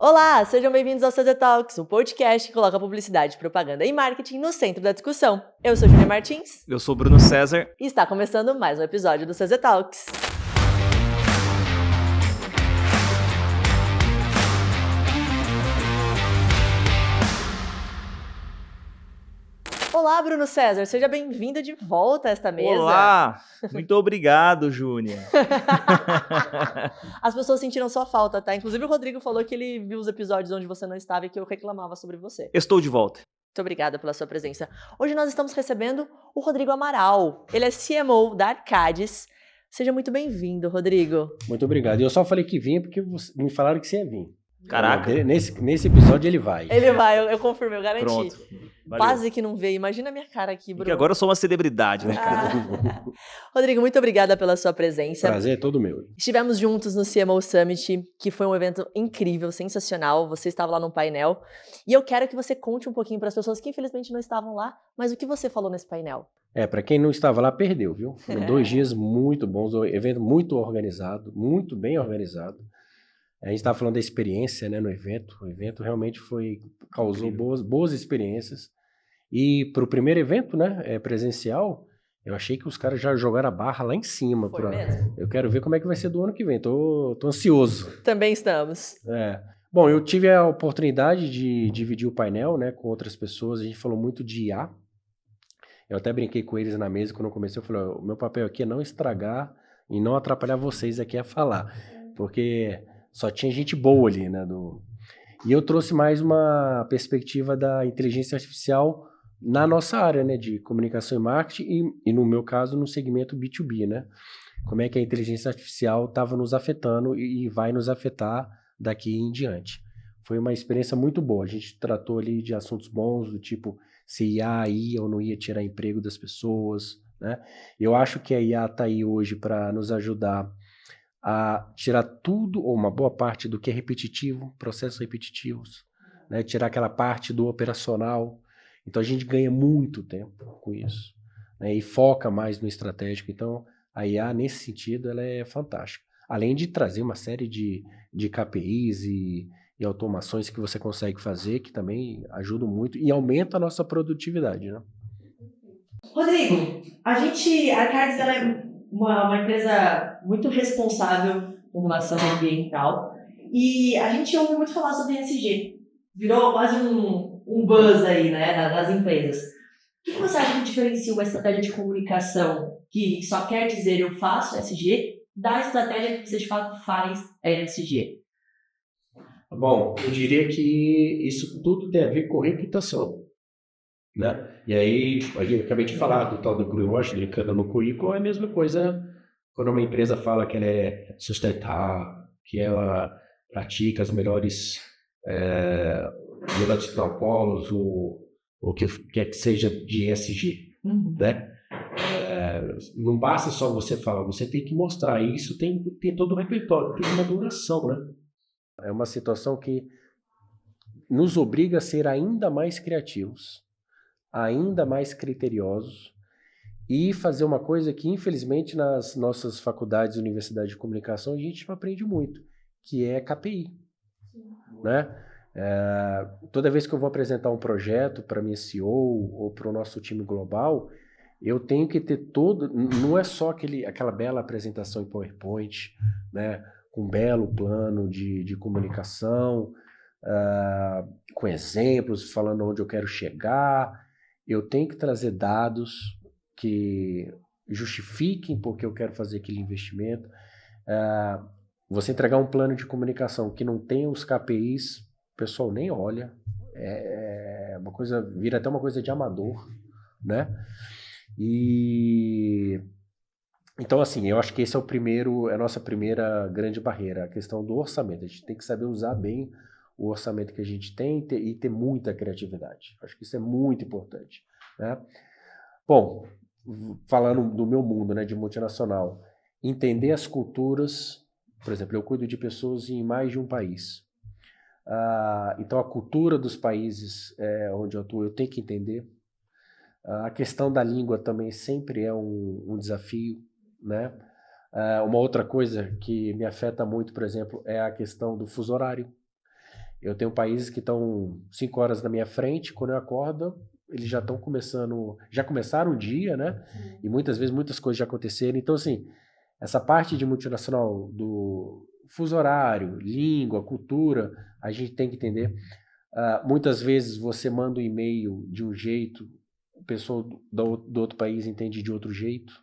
Olá, sejam bem-vindos ao CZ Talks, um podcast que coloca publicidade, propaganda e marketing no centro da discussão. Eu sou Júlia Martins. Eu sou Bruno César. E está começando mais um episódio do CZ Talks. Olá, Bruno César, seja bem-vindo de volta a esta mesa. Olá, muito obrigado, Júnia. As pessoas sentiram sua falta, tá? Inclusive o Rodrigo falou que ele viu os episódios onde você não estava e que eu reclamava sobre você. Estou de volta. Muito obrigada pela sua presença. Hoje nós estamos recebendo o Rodrigo Amaral. Ele é CMO da Arcadis. Seja muito bem-vindo, Rodrigo. Muito obrigado. Eu só falei que vinha porque me falaram que você ia vir. Caraca. Nesse episódio ele vai. Ele vai, eu confirmei, eu garanti. Pronto. Valeu. Quase que não veio. Imagina a minha cara aqui, Bruno. Porque agora eu sou uma celebridade, né, cara? Rodrigo, muito obrigada pela sua presença. Prazer é todo meu. Estivemos juntos no CMO Summit, que foi um evento incrível, sensacional. Você estava lá no painel. E eu quero que você conte um pouquinho para as pessoas que infelizmente não estavam lá, mas o que você falou nesse painel? Para quem não estava lá, perdeu, viu? Foram 2 dias muito bons, um evento muito organizado, muito bem organizado. A gente estava falando da experiência, né, no evento. O evento realmente causou boas experiências. E para o primeiro evento, né, presencial, eu achei que os caras já jogaram a barra lá em cima. Foi mesmo? Eu quero ver como é que vai ser do ano que vem. Tô ansioso. Também estamos. Bom, eu tive a oportunidade de dividir o painel, né, com outras pessoas. A gente falou muito de IA. Eu até brinquei com eles na mesa quando eu comecei. Eu falei, o meu papel aqui é não estragar e não atrapalhar vocês aqui a falar. Porque só tinha gente boa ali, né? E eu trouxe mais uma perspectiva da inteligência artificial na nossa área, né? De comunicação e marketing e no meu caso, no segmento B2B, né? Como é que a inteligência artificial estava nos afetando e vai nos afetar daqui em diante. Foi uma experiência muito boa. A gente tratou ali de assuntos bons, do tipo se IA ia ou não ia tirar emprego das pessoas, né? Eu acho que a IA está aí hoje para nos ajudar a tirar tudo, ou uma boa parte do que é repetitivo, processos repetitivos, né? Tirar aquela parte do operacional. Então a gente ganha muito tempo com isso, né? E foca mais no estratégico. Então a IA, nesse sentido, ela é fantástica. Além de trazer uma série de KPIs e automações que você consegue fazer, que também ajudam muito e aumenta a nossa produtividade, né? Rodrigo, a Arcadis ela é uma empresa muito responsável com relação ambiental e a gente ouve muito falar sobre ESG. Virou quase um buzz aí, né, nas empresas. O que você acha que diferencia uma estratégia de comunicação que só quer dizer eu faço ESG da estratégia que você de fato faz ESG? Bom, eu diria que isso tudo tem a ver com reputação, né? E aí, eu acabei de falar do tal do greenwashing, brincando no currículo, é a mesma coisa quando uma empresa fala que ela é sustentável, que ela pratica as melhores protocolos, ou que quer que seja de ESG, né? Não basta só você falar, você tem que mostrar. E isso tem todo o repertório, tem uma duração, né? É uma situação que nos obriga a ser ainda mais criativos, ainda mais criteriosos e fazer uma coisa que, infelizmente, nas nossas faculdades e universidades de comunicação, a gente não aprende muito, que é KPI. Né? Toda vez que eu vou apresentar um projeto para minha CEO ou para o nosso time global, eu tenho que ter não é só aquela bela apresentação em PowerPoint, né? Com um belo plano de comunicação, com exemplos, falando onde eu quero chegar. Eu tenho que trazer dados que justifiquem porque eu quero fazer aquele investimento. Você entregar um plano de comunicação que não tem os KPIs, o pessoal nem olha. Uma coisa, vira até uma coisa de amador, né? Então, assim, eu acho que esse é a nossa primeira grande barreira, a questão do orçamento. A gente tem que saber usar bem o orçamento que a gente tem e ter muita criatividade. Acho que isso é muito importante, né? Bom, falando do meu mundo, né, de multinacional, entender as culturas. Por exemplo, eu cuido de pessoas em mais de um país. Então, a cultura dos países onde eu atuo, eu tenho que entender. A questão da língua também sempre é um desafio, né? Uma outra coisa que me afeta muito, por exemplo, é a questão do fuso horário. Eu tenho países que estão 5 horas na minha frente, quando eu acordo, eles já começaram o dia, né? E muitas vezes muitas coisas já aconteceram. Então, assim, essa parte de multinacional do fuso horário, língua, cultura, a gente tem que entender. Muitas vezes você manda um e-mail de um jeito, a pessoa do outro país entende de outro jeito.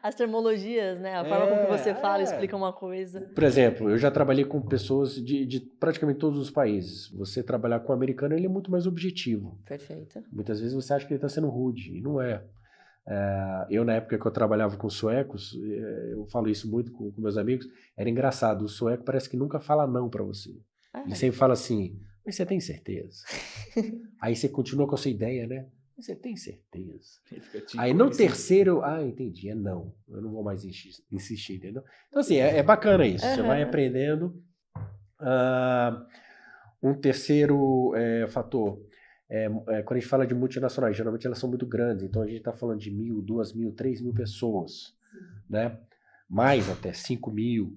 As termologias, né? A forma com que você fala explica uma coisa. Por exemplo, eu já trabalhei com pessoas de praticamente todos os países. Você trabalhar com o americano, ele é muito mais objetivo. Perfeito. Muitas vezes você acha que ele está sendo rude, e não é. Eu, na época que eu trabalhava com suecos, eu falo isso muito com meus amigos, era engraçado. O sueco parece que nunca fala não para você. Ele sempre fala assim, mas você tem certeza? Aí você continua com a sua ideia, né? Você tem certeza? Aí no terceiro, entendi, é não. Eu não vou mais insistir, entendeu? Então assim, é bacana isso. Você vai aprendendo. Um terceiro fator, quando a gente fala de multinacionais, geralmente elas são muito grandes. Então a gente está falando de 1.000, 2.000, 3.000 pessoas, né? Mais até 5.000.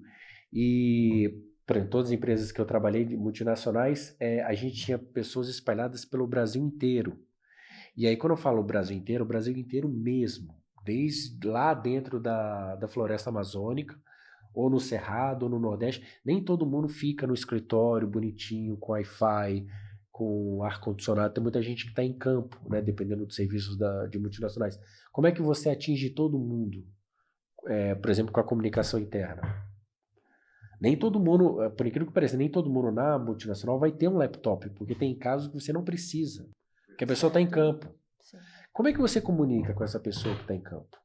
E por exemplo, todas as empresas que eu trabalhei de multinacionais, a gente tinha pessoas espalhadas pelo Brasil inteiro. E aí, quando eu falo o Brasil inteiro mesmo, desde lá dentro da floresta amazônica, ou no Cerrado, ou no Nordeste, nem todo mundo fica no escritório bonitinho, com Wi-Fi, com ar-condicionado. Tem muita gente que está em campo, né, dependendo dos serviços de multinacionais. Como é que você atinge todo mundo, por exemplo, com a comunicação interna? Nem todo mundo, por incrível que pareça, nem todo mundo na multinacional vai ter um laptop, porque tem casos que você não precisa. Que a pessoa está em campo. Sim. Como é que você comunica com essa pessoa que está em campo?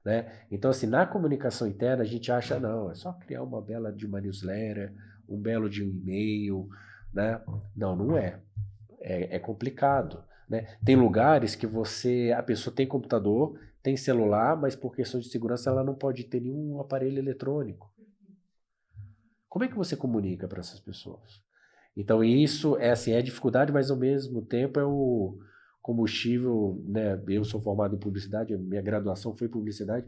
Né? Então, assim, na comunicação interna, a gente acha, não, é só criar uma bela de uma newsletter, um belo de um e-mail, né? Não, não é. É complicado. Né? Tem lugares que a pessoa tem computador, tem celular, mas por questão de segurança ela não pode ter nenhum aparelho eletrônico. Como é que você comunica para essas pessoas? Então isso é dificuldade, mas ao mesmo tempo é o combustível, né? Eu sou formado em publicidade, a minha graduação foi em publicidade,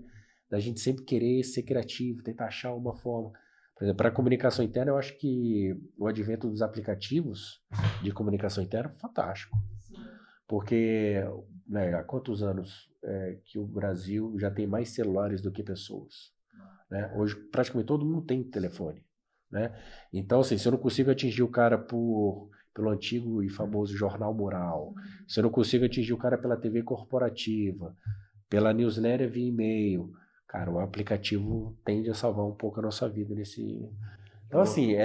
da gente sempre querer ser criativo, tentar achar uma forma. Por exemplo, para a comunicação interna, eu acho que o advento dos aplicativos de comunicação interna é fantástico. Porque, né, há quantos anos que o Brasil já tem mais celulares do que pessoas? Né? Hoje praticamente todo mundo tem telefone. Né? Então, assim, se eu não consigo atingir o cara pelo antigo e famoso jornal mural, se eu não consigo atingir o cara pela TV corporativa, pela newsletter via e-mail, cara, o aplicativo tende a salvar um pouco a nossa vida nesse... Então, assim,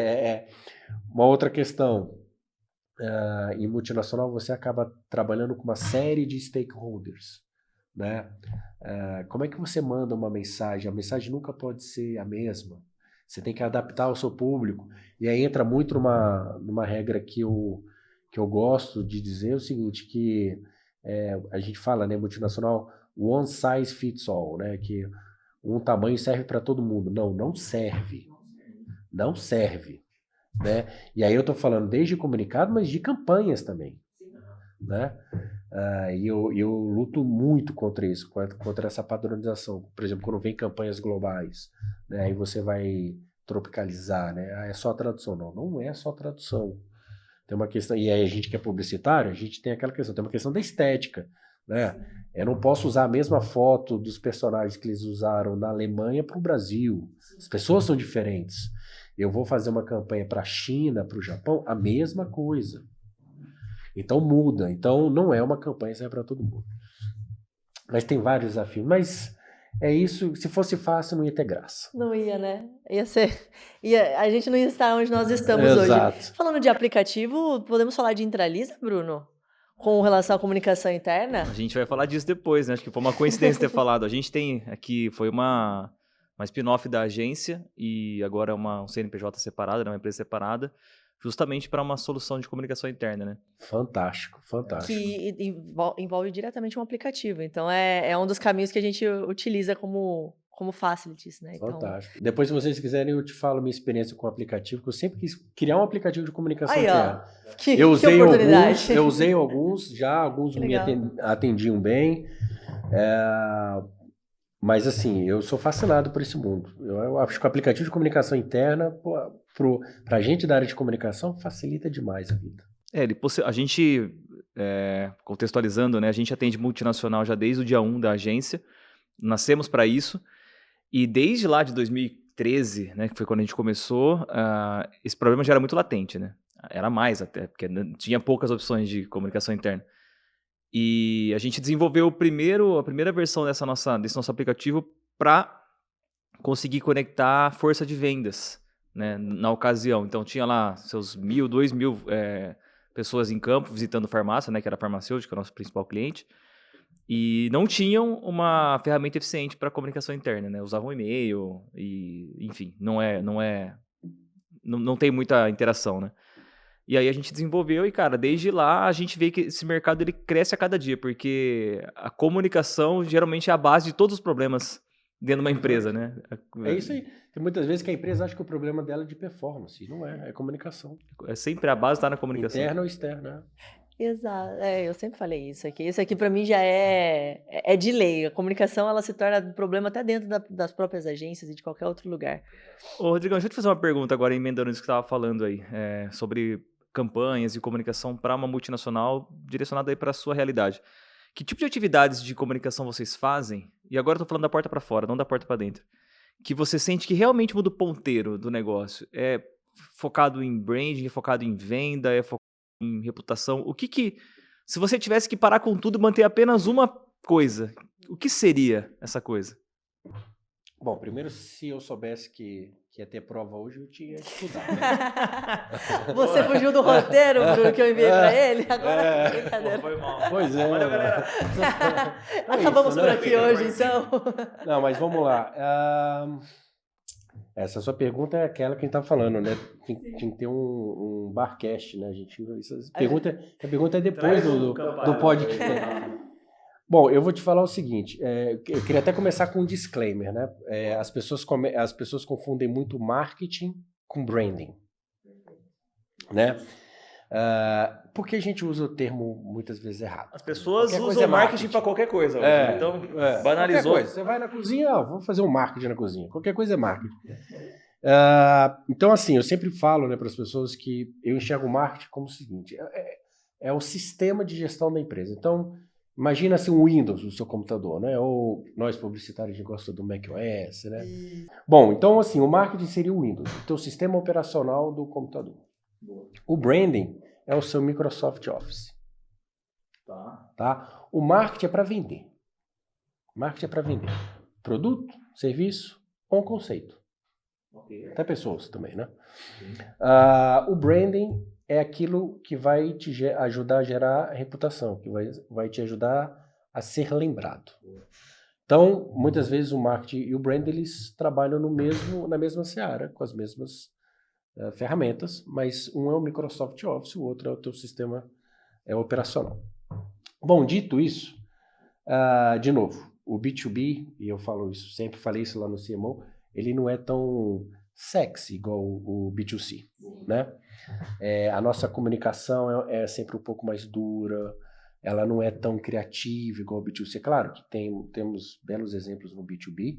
uma outra questão, em multinacional você acaba trabalhando com uma série de stakeholders, né? Como é que você manda uma mensagem? A mensagem nunca pode ser a mesma. Você tem que adaptar ao seu público. E aí entra muito numa regra que eu gosto de dizer o seguinte, que a gente fala, né, multinacional, one size fits all, né, que um tamanho serve para todo mundo. Não serve. Não serve. Né? E aí eu estou falando desde comunicado, mas de campanhas também. Né? E eu luto muito contra isso, contra essa padronização. Por exemplo, quando vem campanhas globais, né, aí você vai tropicalizar, né? É só tradução. Não é só tradução. Tem uma questão, e aí a gente que é publicitário, a gente tem aquela questão, tem uma questão da estética, né? Eu não posso usar a mesma foto dos personagens que eles usaram na Alemanha para o Brasil. As pessoas são diferentes. Eu vou fazer uma campanha para a China, para o Japão, a mesma coisa. Então muda. Então não é uma campanha que serve para todo mundo. Mas tem vários desafios. Mas é isso. Se fosse fácil, não ia ter graça. Não ia, né? A gente não ia estar onde nós estamos Exato. hoje. Falando de aplicativo, podemos falar de Intralisa, Bruno? Com relação à comunicação interna? A gente vai falar disso depois, né? Acho que foi uma coincidência ter falado. A gente tem aqui, foi uma spin-off da agência e agora é um CNPJ separado, né? Uma empresa separada, justamente para uma solução de comunicação interna, né? Fantástico. Que envolve diretamente um aplicativo. Então, é um dos caminhos que a gente utiliza como facilities, né? Fantástico. Então... Depois, se vocês quiserem, eu te falo minha experiência com o aplicativo, que eu sempre quis criar um aplicativo de comunicação interna. Que oportunidade. Eu usei alguns, alguns me atendiam bem. Mas assim, eu sou fascinado por esse mundo. Eu acho que o aplicativo de comunicação interna, Para a gente da área de comunicação, facilita demais a vida. A gente, contextualizando, né, a gente atende multinacional já desde o dia 1 da agência, nascemos para isso, e desde lá de 2013, né, que foi quando a gente começou, esse problema já era muito latente, né? Era mais até, porque tinha poucas opções de comunicação interna. E a gente desenvolveu a primeira versão desse nosso aplicativo para conseguir conectar a força de vendas, né, na ocasião. Então tinha lá seus 1.000, 2.000 pessoas em campo visitando farmácia, né, que era a farmacêutica, nosso principal cliente, e não tinham uma ferramenta eficiente para comunicação interna, né? Usavam e-mail e, enfim, não tem muita interação, né? E aí a gente desenvolveu e, cara, desde lá a gente vê que esse mercado ele cresce a cada dia, porque a comunicação geralmente é a base de todos os problemas dentro de uma empresa, né? É isso aí. Tem muitas vezes que a empresa acha que o problema dela é de performance, e não é comunicação. É sempre a base está na comunicação. Interna ou externa. Exato. Eu sempre falei isso aqui. Isso aqui para mim já é de lei. A comunicação ela se torna problema até dentro das próprias agências e de qualquer outro lugar. Ô, Rodrigão, deixa eu te fazer uma pergunta agora, emendando isso que você estava falando aí, sobre campanhas e comunicação para uma multinacional direcionada aí para a sua realidade. Que tipo de atividades de comunicação vocês fazem? E agora eu tô falando da porta para fora, não da porta para dentro. Que você sente que realmente muda o ponteiro do negócio. É focado em branding, é focado em venda, é focado em reputação. Se você tivesse que parar com tudo e manter apenas uma coisa, o que seria essa coisa? Bom, primeiro, se eu soubesse que ia ter prova hoje, eu tinha estudado. Né? Você fugiu do roteiro, Bruno, que eu enviei para ele? Agora brincadeira. Foi mal. Pois é. Olha, galera. Acabamos por né? aqui hoje, então. Não, mas vamos lá. Essa sua pergunta é aquela que a gente tá falando, né? Tem que ter um barcast, né? A pergunta é depois do podcast. Bom, eu vou te falar o seguinte, eu queria até começar com um disclaimer, né? As pessoas confundem muito marketing com branding, né? Porque a gente usa o termo muitas vezes errado. As pessoas Qualquer usam marketing para qualquer coisa. Então, banalizou. Você vai na cozinha, vamos fazer um marketing na cozinha. Qualquer coisa é marketing. Então, assim, eu sempre falo, né, para as pessoas que eu enxergo o marketing como o seguinte, é o sistema de gestão da empresa. Então, imagina assim, o Windows, o seu computador, né? Ou nós publicitários, a gente gosta do macOS, né? Bom, então, assim, o marketing seria o Windows, o teu sistema operacional do computador. O branding é o seu Microsoft Office. Tá? O marketing é para vender. Marketing é para vender produto, serviço ou um conceito. Até pessoas também, né? O branding é aquilo que vai te ajudar a gerar reputação, que vai te ajudar a ser lembrado. Então, muitas vezes o marketing e o brand eles trabalham na mesma seara, com as mesmas ferramentas, mas um é o Microsoft Office, o outro é o teu sistema operacional. Bom, dito isso, de novo, o B2B, e eu falo isso, sempre falei isso lá no CMO, ele não é tão sexy igual o B2C, né? A nossa comunicação é sempre um pouco mais dura, ela não é tão criativa igual o B2C. É claro que temos belos exemplos no B2B,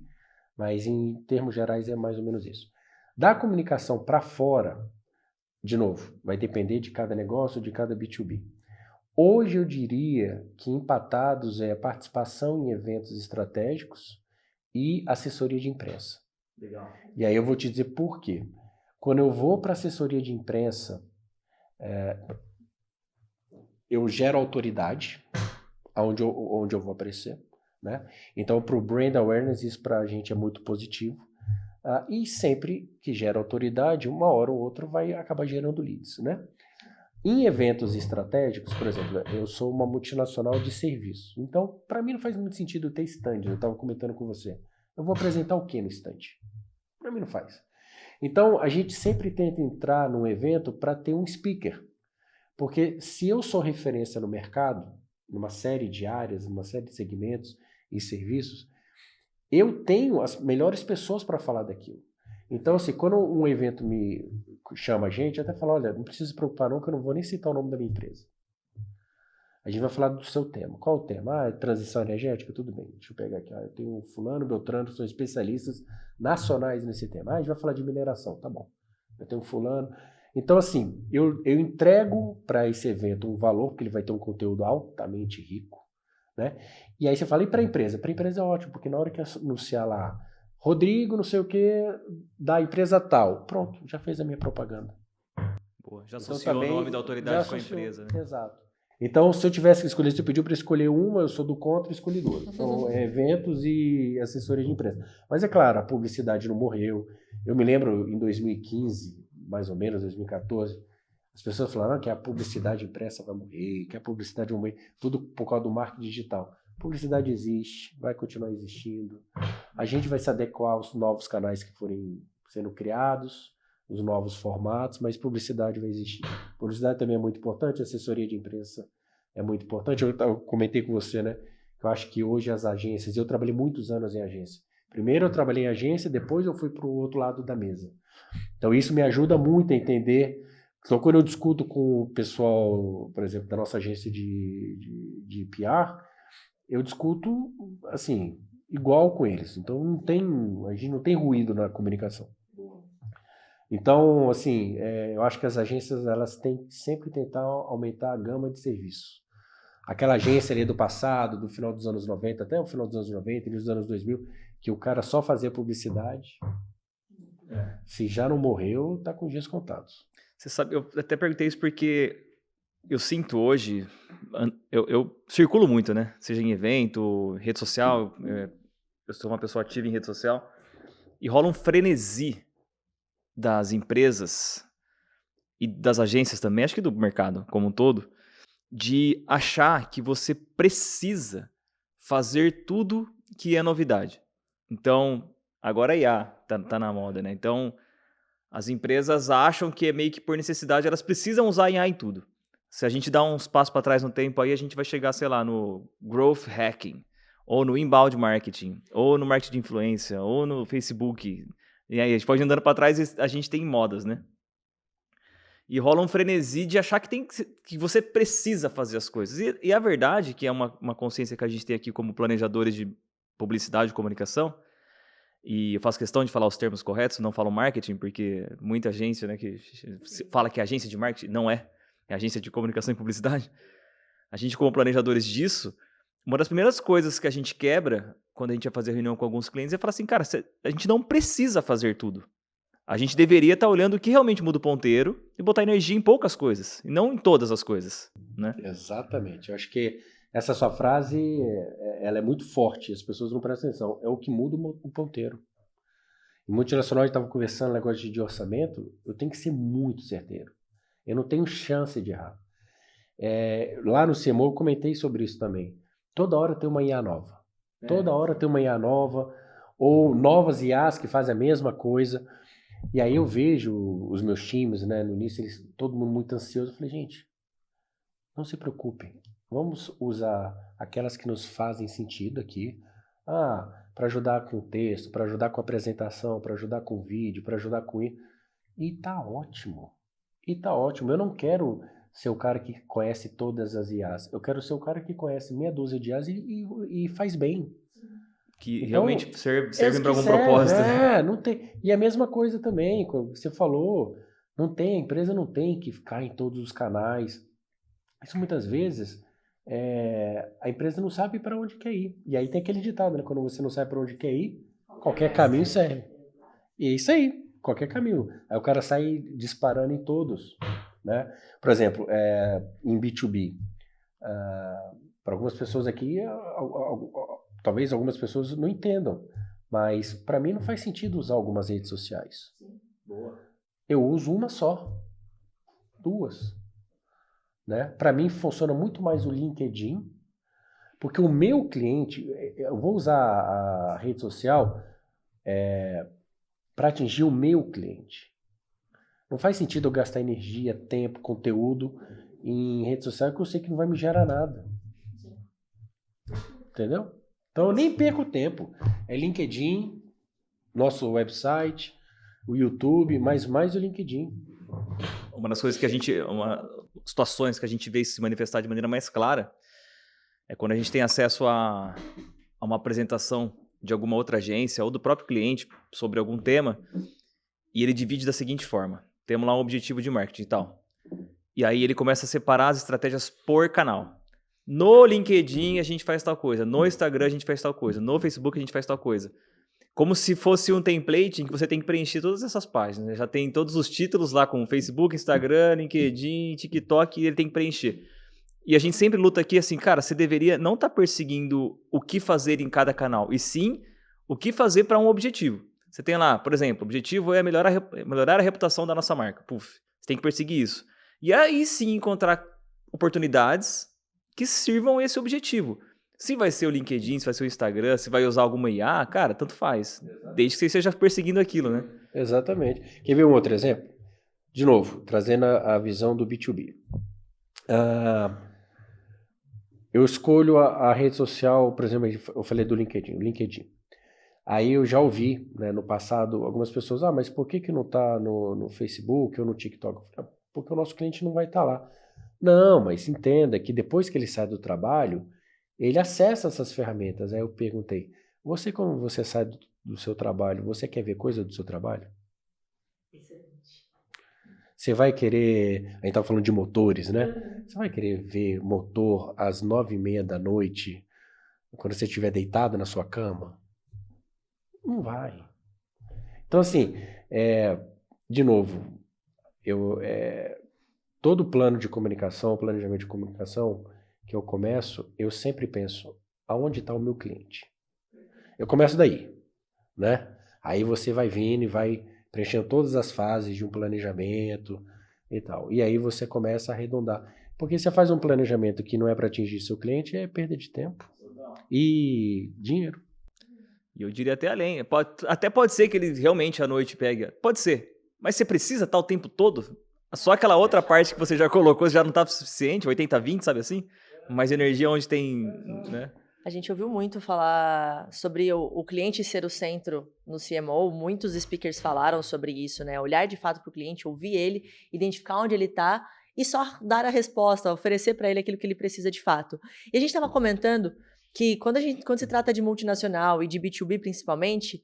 mas em termos gerais é mais ou menos isso. Da comunicação para fora, de novo, vai depender de cada negócio, de cada B2B. Hoje eu diria que empatados é a participação em eventos estratégicos e assessoria de imprensa. Legal. E aí eu vou te dizer por quê. Quando eu vou para assessoria de imprensa, eu gero autoridade onde eu vou aparecer, né? Então, para o brand awareness, isso para a gente é muito positivo. E sempre que gera autoridade, uma hora ou outra vai acabar gerando leads, né? Em eventos estratégicos, por exemplo, eu sou uma multinacional de serviço. Então, para mim não faz muito sentido ter stand. Eu estava comentando com você. Eu vou apresentar o que no stand? Para mim não faz. Então, a gente sempre tenta entrar num evento para ter um speaker. Porque se eu sou referência no mercado, numa série de áreas, numa série de segmentos e serviços, eu tenho as melhores pessoas para falar daquilo. Então, assim, quando um evento me chama a gente, eu até falo, olha, não precisa se preocupar não, que eu não vou nem citar o nome da minha empresa. A gente vai falar do seu tema. Qual o tema? Transição energética? Tudo bem. Deixa eu pegar aqui. Eu tenho fulano, Beltrano, são especialistas nacionais nesse tema. A gente vai falar de mineração. Tá bom. eu tenho fulano. Então, assim, eu entrego para esse evento um valor, porque ele vai ter um conteúdo altamente rico, né? E aí você fala, e para a empresa? Para a empresa é ótimo, porque na hora que anunciar lá, Rodrigo, não sei o que, da empresa tal, pronto, já fez a minha propaganda. Boa, já Então, associou o também nome da já autoridade com a associou, empresa, né? exato. Então, se eu tivesse que escolher, se eu pediu para escolher uma, eu sou do contra e escolhi duas. Então, eventos e assessoria de imprensa. Mas é claro, a publicidade não morreu. Eu me lembro em 2015, mais ou menos, 2014, as pessoas falaram que a publicidade impressa vai morrer, que a publicidade vai morrer, tudo por causa do marketing digital. Publicidade existe, vai continuar existindo. A gente vai se adequar aos novos canais que forem sendo criados, os novos formatos, mas publicidade vai existir. Publicidade também é muito importante, assessoria de imprensa é muito importante. Eu comentei com você, né? Eu acho que hoje as agências, eu trabalhei muitos anos em agência. Primeiro eu trabalhei em agência, depois eu fui para o outro lado da mesa. Então isso me ajuda muito a entender. Então quando eu discuto com o pessoal, por exemplo, da nossa agência de PR, eu discuto assim, igual com eles. Então a gente não tem ruído na comunicação. Então, assim, eu acho que as agências elas têm que sempre tentar aumentar a gama de serviços. Aquela agência ali do passado, do final dos anos 90 até o final dos anos 90, início dos anos 2000, que o cara só fazia publicidade, se já não morreu, tá com dias contados. Você sabe, eu até perguntei isso porque eu sinto hoje, eu circulo muito, né? Seja em evento, rede social, eu sou uma pessoa ativa em rede social, e rola um frenesi das empresas e das agências também, acho que do mercado como um todo, de achar que você precisa fazer tudo que é novidade. Então, agora a IA tá na moda, né? Então, as empresas acham que é meio que por necessidade, elas precisam usar IA em tudo. Se a gente dá uns passos para trás no tempo aí, a gente vai chegar, sei lá, no growth hacking, ou no inbound marketing, ou no marketing de influência, ou no Facebook. E aí, a gente pode ir andando para trás e a gente tem modas, né? E rola um frenesi de achar que você precisa fazer as coisas. E a verdade, que é uma consciência que a gente tem aqui como planejadores de publicidade e comunicação, e eu faço questão de falar os termos corretos, não falo marketing, porque muita agência, né, que fala que é agência de marketing, não é. É agência de comunicação e publicidade. A gente, como planejadores disso, uma das primeiras coisas que a gente quebra quando a gente vai fazer reunião com alguns clientes é falar assim, cara, a gente não precisa fazer tudo. A gente deveria estar olhando o que realmente muda o ponteiro e botar energia em poucas coisas, e não em todas as coisas, né? Exatamente. Eu acho que essa sua frase, ela é muito forte, as pessoas não prestam atenção. É o que muda o ponteiro. Em multinacional, a gente estava conversando negócio de orçamento, eu tenho que ser muito certeiro. Eu não tenho chance de errar. Lá no CMO eu comentei sobre isso também. Toda hora tem uma IA nova. Toda hora tem uma IA nova, ou novas IAs que fazem a mesma coisa. E aí eu vejo os meus times, né, no início, todo mundo muito ansioso. Eu falei, gente, não se preocupem. Vamos usar aquelas que nos fazem sentido aqui. Para ajudar com o texto, para ajudar com a apresentação, para ajudar com o vídeo, para ajudar com isso. E tá ótimo. E tá ótimo. Eu não quero ser o cara que conhece todas as IAs. Eu quero ser o cara que conhece meia dúzia de IAs e faz bem. Que Então, realmente servem para algum serve, propósito. não tem. E a mesma coisa também, como você falou, a empresa não tem que ficar em todos os canais. Isso muitas vezes a empresa não sabe para onde quer ir. E aí tem aquele ditado, né? Quando você não sabe para onde quer ir, qualquer caminho serve. E é isso aí, qualquer caminho. Aí o cara sai disparando em todos, né? Por exemplo, em B2B, para algumas pessoas aqui, talvez algumas pessoas não entendam, mas para mim não faz sentido usar algumas redes sociais. Boa. Eu uso uma só, duas. Né? Para mim funciona muito mais o LinkedIn, porque o meu cliente, eu vou usar a rede social para atingir o meu cliente. Não faz sentido eu gastar energia, tempo, conteúdo em rede social que eu sei que não vai me gerar nada. Entendeu? Então eu nem perco tempo. É LinkedIn, nosso website, o YouTube, mais o LinkedIn. Uma das coisas que situações que a gente vê se manifestar de maneira mais clara é quando a gente tem acesso a uma apresentação de alguma outra agência ou do próprio cliente sobre algum tema e ele divide da seguinte forma. Temos lá um objetivo de marketing e tal. E aí ele começa a separar as estratégias por canal. No LinkedIn a gente faz tal coisa, no Instagram a gente faz tal coisa, no Facebook a gente faz tal coisa. Como se fosse um template em que você tem que preencher todas essas páginas, né? Já tem todos os títulos lá com Facebook, Instagram, LinkedIn, TikTok, e ele tem que preencher. E a gente sempre luta aqui assim, cara, você deveria não estar perseguindo o que fazer em cada canal, e sim o que fazer para um objetivo. Você tem lá, por exemplo, o objetivo é melhorar a reputação da nossa marca. Puf, você tem que perseguir isso. E aí sim encontrar oportunidades que sirvam esse objetivo. Se vai ser o LinkedIn, se vai ser o Instagram, se vai usar alguma IA, cara, tanto faz. Desde que você esteja perseguindo aquilo, né? Exatamente. Quer ver um outro exemplo? De novo, trazendo a visão do B2B. Eu escolho a rede social, por exemplo, eu falei do LinkedIn. Aí eu já ouvi, né, no passado, algumas pessoas, mas por que não está no Facebook ou no TikTok? Eu falei, porque o nosso cliente não vai estar lá. Não, mas entenda que depois que ele sai do trabalho, ele acessa essas ferramentas. Aí eu perguntei, como você sai do seu trabalho, você quer ver coisa do seu trabalho? Excelente. Você vai querer, a gente estava falando de motores, né? Você vai querer ver motor às 9h30 da noite, quando você estiver deitado na sua cama? Não vai. Então, assim, de novo, todo plano de comunicação, planejamento de comunicação que eu começo, eu sempre penso, aonde está o meu cliente? Eu começo daí, né? Aí você vai vindo e vai preenchendo todas as fases de um planejamento e tal. E aí você começa a arredondar. Porque você faz um planejamento que não é para atingir seu cliente, é perda de tempo e dinheiro. E eu diria até além. Até pode ser que ele realmente à noite pegue. Pode ser. Mas você precisa estar o tempo todo? Só aquela outra parte que você já colocou já não está suficiente? 80-20, sabe assim? Mais energia onde tem, né? A gente ouviu muito falar sobre o cliente ser o centro no CMO. Muitos speakers falaram sobre isso, né? Olhar de fato para o cliente, ouvir ele, identificar onde ele está e só dar a resposta, oferecer para ele aquilo que ele precisa de fato. E a gente estava comentando que quando se trata de multinacional e de B2B principalmente,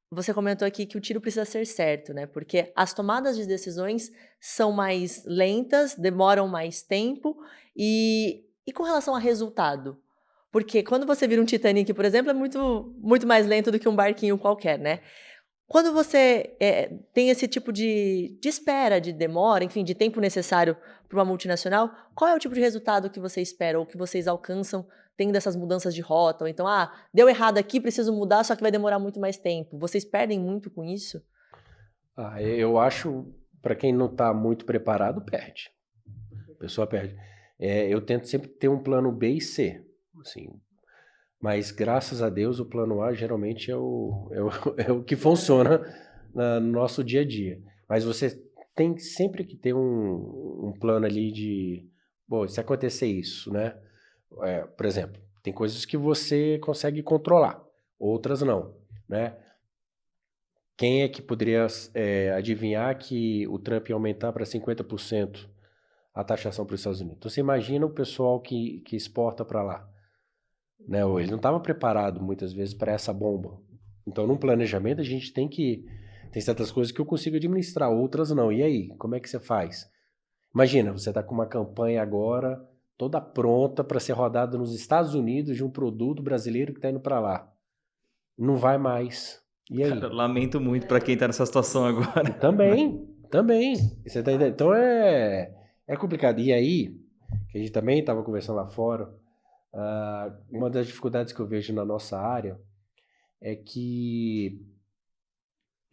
você comentou aqui que o tiro precisa ser certo, né? Porque as tomadas de decisões são mais lentas, demoram mais tempo e com relação a resultado? Porque quando você vira um Titanic, por exemplo, é muito, muito mais lento do que um barquinho qualquer, né? Quando você tem esse tipo de espera, de demora, enfim, de tempo necessário para uma multinacional, qual é o tipo de resultado que você espera ou que vocês alcançam tendo essas mudanças de rota? Ou então, deu errado aqui, preciso mudar, só que vai demorar muito mais tempo. Vocês perdem muito com isso? Eu acho, para quem não está muito preparado, perde. A pessoa perde. Eu tento sempre ter um plano B e C, assim. Mas, graças a Deus, o plano A geralmente é o que funciona no nosso dia a dia. Mas você tem sempre que ter um plano ali de... Bom, se acontecer isso, né? Por exemplo, tem coisas que você consegue controlar, outras não, né? Quem é que poderia adivinhar que o Trump ia aumentar para 50% a taxação para os Estados Unidos? Então, você imagina o pessoal que exporta para lá. Né? Ele não estava preparado muitas vezes para essa bomba. Então, num planejamento, a gente tem certas coisas que eu consigo administrar, outras não. E aí, como é que você faz? Imagina, você está com uma campanha agora toda pronta para ser rodada nos Estados Unidos de um produto brasileiro que está indo para lá. Não vai mais. E aí? Cara, lamento muito para quem está nessa situação agora. Também. Você tá entendendo? Então é complicado. E aí, que a gente também estava conversando lá fora, uma das dificuldades que eu vejo na nossa área é que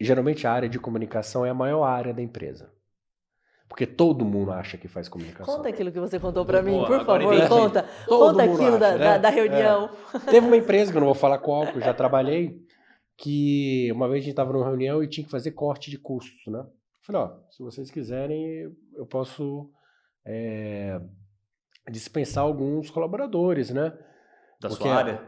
geralmente a área de comunicação é a maior área da empresa. Porque todo mundo acha que faz comunicação. Conta aquilo que você contou para mim, por agora favor, entendi. conta. Todo Conta mundo aquilo acha, né? da reunião. Teve uma empresa, que eu não vou falar qual, que eu já trabalhei, que uma vez a gente estava numa reunião e tinha que fazer corte de custos, né? Eu falei, se vocês quiserem, eu posso dispensar alguns colaboradores, né? Sua área?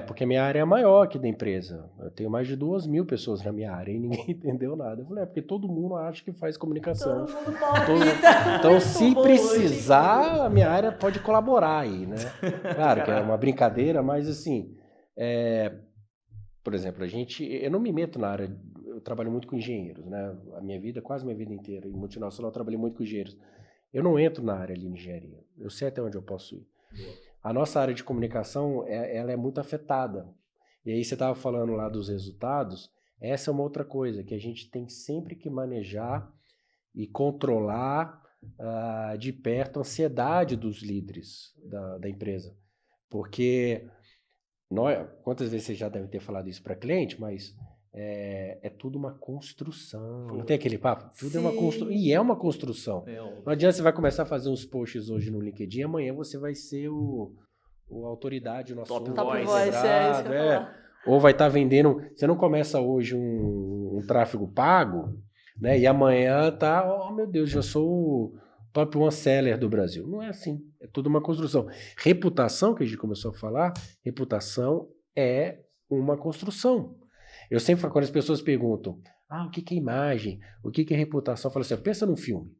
Porque a minha área é maior aqui da empresa. Eu tenho mais de 2.000 pessoas na minha área e ninguém entendeu nada. Eu falei, porque todo mundo acha que faz comunicação. Todo mundo palpita. Então, se precisar, a minha área pode colaborar aí, né? Claro que é uma brincadeira, mas assim, por exemplo, eu não me meto na área, trabalho muito com engenheiros, né? Quase minha vida inteira, em multinacional, eu trabalhei muito com engenheiros. Eu não entro na área ali de engenharia. Eu sei até onde eu posso ir. A nossa área de comunicação, ela é muito afetada. E aí você estava falando lá dos resultados, essa é uma outra coisa que a gente tem sempre que manejar e controlar de perto a ansiedade dos líderes da empresa. Porque, quantas vezes vocês já devem ter falado isso para cliente, mas é tudo uma construção. Não tem aquele papo? Tudo é uma construção. E é uma construção. Não adianta você vai começar a fazer uns posts hoje no LinkedIn, amanhã você vai ser o autoridade no assunto. Top voice, isso que eu ia falar. Ou vai estar vendendo... Você não começa hoje um tráfego pago, né? E amanhã tá... Oh, meu Deus, já sou o top one seller do Brasil. Não é assim. É tudo uma construção. Reputação, que a gente começou a falar, reputação é uma construção. Eu sempre falo, quando as pessoas perguntam, o que é imagem? O que é reputação? Eu falo assim, pensa num filme.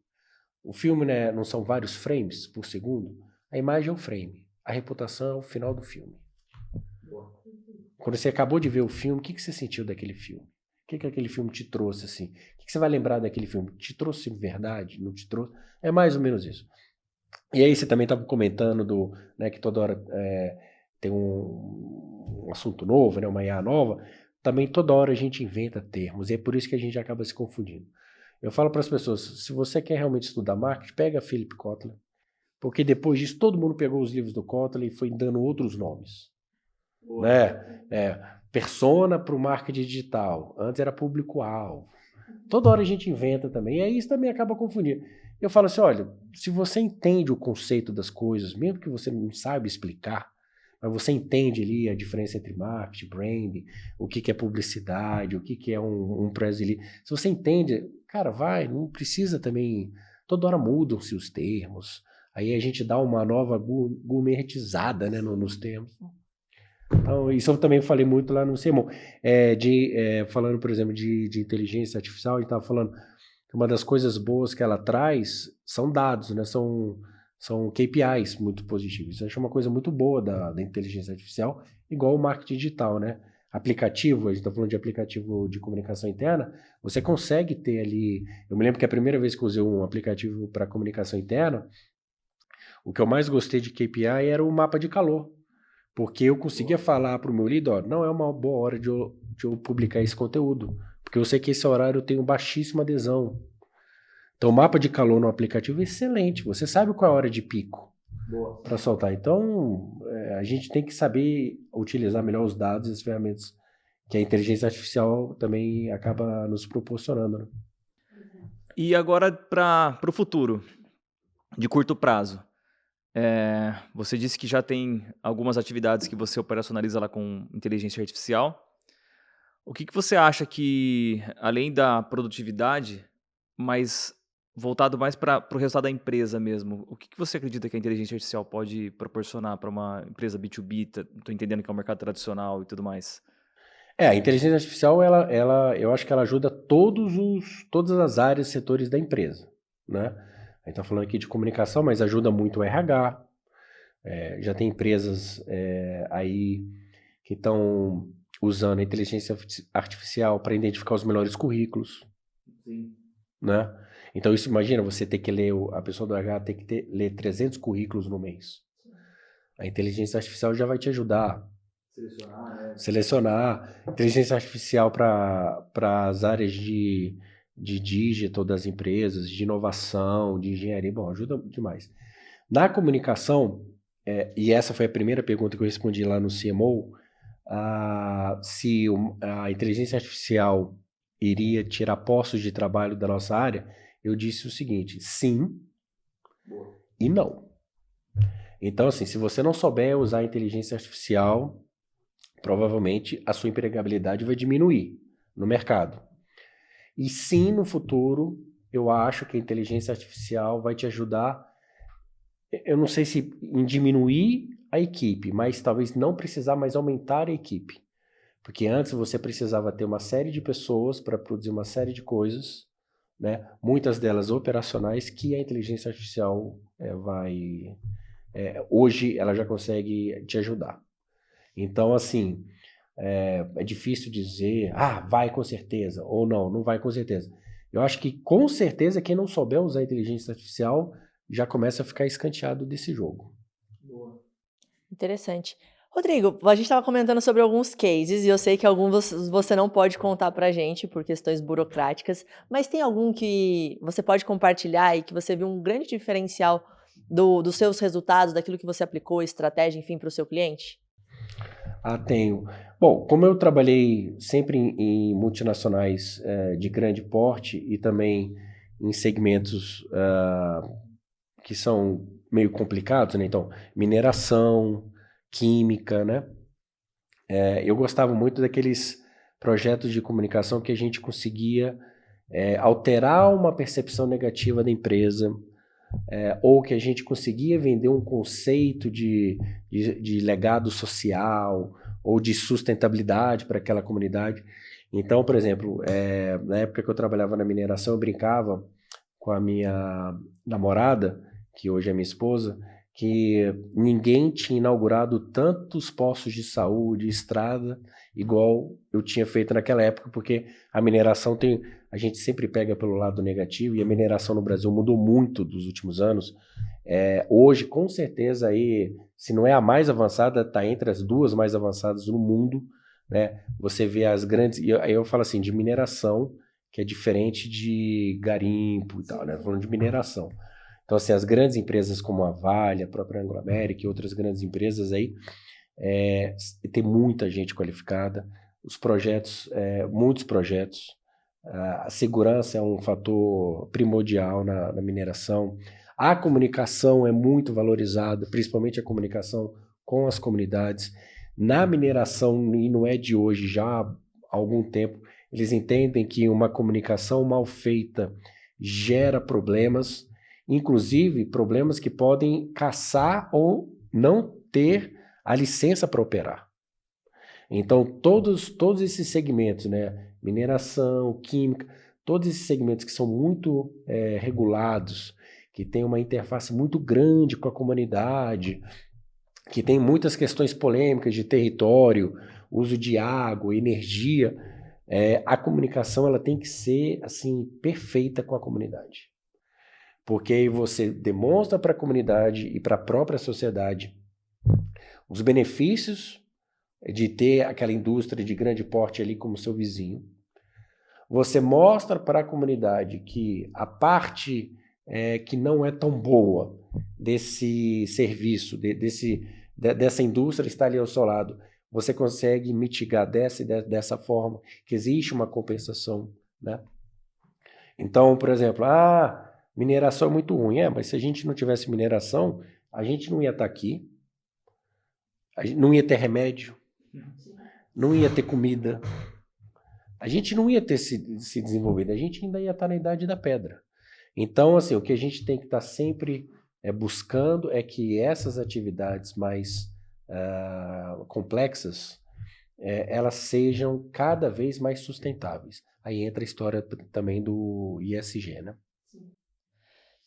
O filme, né, não são vários frames por segundo? A imagem é o frame. A reputação é o final do filme. Quando você acabou de ver o filme, o que você sentiu daquele filme? O que aquele filme te trouxe, assim? O que você vai lembrar daquele filme? Te trouxe verdade? Não te trouxe? É mais ou menos isso. E aí você também estava comentando né, que toda hora tem um assunto novo, né, uma IA nova. Também toda hora a gente inventa termos, e é por isso que a gente acaba se confundindo. Eu falo para as pessoas, se você quer realmente estudar marketing, pega Philip Kotler, porque depois disso todo mundo pegou os livros do Kotler e foi dando outros nomes. Né? Persona para o marketing digital, antes era público-alvo. Toda hora a gente inventa também, e aí isso também acaba confundindo. Eu falo assim, olha, se você entende o conceito das coisas, mesmo que você não saiba explicar, mas você entende ali a diferença entre marketing, branding, o que é publicidade, o que é um press release. Se você entende, cara, não precisa também... Toda hora mudam-se os termos. Aí a gente dá uma nova gourmetizada, né, nos termos. Então, isso eu também falei muito lá no sermão. Falando, por exemplo, de inteligência artificial, a gente estava falando que uma das coisas boas que ela traz são dados, né? São KPIs muito positivos. Isso eu acho uma coisa muito boa da inteligência artificial, igual o marketing digital, né? Aplicativo, a gente está falando de aplicativo de comunicação interna, você consegue ter ali... Eu me lembro que a primeira vez que eu usei um aplicativo para comunicação interna, o que eu mais gostei de KPI era o mapa de calor. Porque eu conseguia falar para o meu líder, não é uma boa hora de eu publicar esse conteúdo, porque eu sei que esse horário eu tenho baixíssima adesão. Então o mapa de calor no aplicativo é excelente, você sabe qual é a hora de pico para soltar. Então a gente tem que saber utilizar melhor os dados e as ferramentas que a inteligência artificial também acaba nos proporcionando. Né? E agora para o futuro, de curto prazo. Você disse que já tem algumas atividades que você operacionaliza lá com inteligência artificial. O que você acha que, além da produtividade, mas voltado mais para o resultado da empresa mesmo, o que você acredita que a inteligência artificial pode proporcionar para uma empresa B2B? Estou entendendo que é um mercado tradicional e tudo mais. A inteligência artificial, eu acho que ela ajuda todas as áreas e setores da empresa, né? A gente está falando aqui de comunicação, mas ajuda muito o RH. Já tem empresas aí que estão usando a inteligência artificial para identificar os melhores currículos. Sim. Né? Então, isso, imagina você ter que a pessoa do RH tem que ler 300 currículos no mês. A inteligência artificial já vai te ajudar. Selecionar. Inteligência artificial para as áreas de digital das empresas, de inovação, de engenharia, ajuda demais. Na comunicação, e essa foi a primeira pergunta que eu respondi lá no CMO, se a inteligência artificial iria tirar postos de trabalho da nossa área, eu disse o seguinte, sim e não. Então, assim, se você não souber usar a inteligência artificial, provavelmente a sua empregabilidade vai diminuir no mercado. E sim, no futuro, eu acho que a inteligência artificial vai te ajudar, eu não sei se em diminuir a equipe, mas talvez não precisar mais aumentar a equipe. Porque antes você precisava ter uma série de pessoas para produzir uma série de coisas, né? Muitas delas operacionais, que a inteligência artificial hoje ela já consegue te ajudar. Então, assim, é difícil dizer, vai com certeza, ou não vai com certeza. Eu acho que com certeza quem não souber usar a inteligência artificial já começa a ficar escanteado desse jogo. Interessante. Rodrigo, a gente estava comentando sobre alguns cases e eu sei que alguns você não pode contar para a gente por questões burocráticas, mas tem algum que você pode compartilhar e que você viu um grande diferencial dos seus resultados, daquilo que você aplicou, estratégia, enfim, para o seu cliente? Tenho. Bom, como eu trabalhei sempre em multinacionais de grande porte e também em segmentos que são meio complicados, né? Então, mineração, química, né? Eu gostava muito daqueles projetos de comunicação que a gente conseguia alterar uma percepção negativa da empresa, ou que a gente conseguia vender um conceito de legado social ou de sustentabilidade para aquela comunidade. Então, por exemplo, na época que eu trabalhava na mineração, eu brincava com a minha namorada, que hoje é minha esposa, que ninguém tinha inaugurado tantos postos de saúde, estrada, igual eu tinha feito naquela época, porque a mineração a gente sempre pega pelo lado negativo, e a mineração no Brasil mudou muito dos últimos anos. Hoje, com certeza, aí, se não é a mais avançada, está entre as duas mais avançadas no mundo, né? Você vê as grandes... E aí eu falo assim, de mineração, que é diferente de garimpo e tal, né? Falando de mineração. Então, assim, as grandes empresas como a Vale, a própria Anglo American e outras grandes empresas aí, tem muita gente qualificada, os projetos, muitos projetos, a segurança é um fator primordial na mineração, a comunicação é muito valorizada, principalmente a comunicação com as comunidades. Na mineração, e não é de hoje, já há algum tempo, eles entendem que uma comunicação mal feita gera problemas, inclusive problemas que podem caçar ou não ter a licença para operar. Então, todos esses segmentos, né, mineração, química, todos esses segmentos que são muito regulados, que têm uma interface muito grande com a comunidade, que tem muitas questões polêmicas de território, uso de água, energia, a comunicação ela tem que ser assim perfeita com a comunidade. Porque aí você demonstra para a comunidade e para a própria sociedade os benefícios de ter aquela indústria de grande porte ali como seu vizinho. Você mostra para a comunidade que a parte que não é tão boa desse serviço, dessa indústria está ali ao seu lado. Você consegue mitigar dessa forma, que existe uma compensação, né? Então, por exemplo, mineração é muito ruim. Mas se a gente não tivesse mineração, a gente não ia estar aqui, a gente não ia ter remédio, não ia ter comida, a gente não ia ter se desenvolvido, a gente ainda ia estar na idade da pedra. Então, assim, o que a gente tem que estar sempre buscando é que essas atividades mais complexas, elas sejam cada vez mais sustentáveis. Aí entra a história também do ESG, né?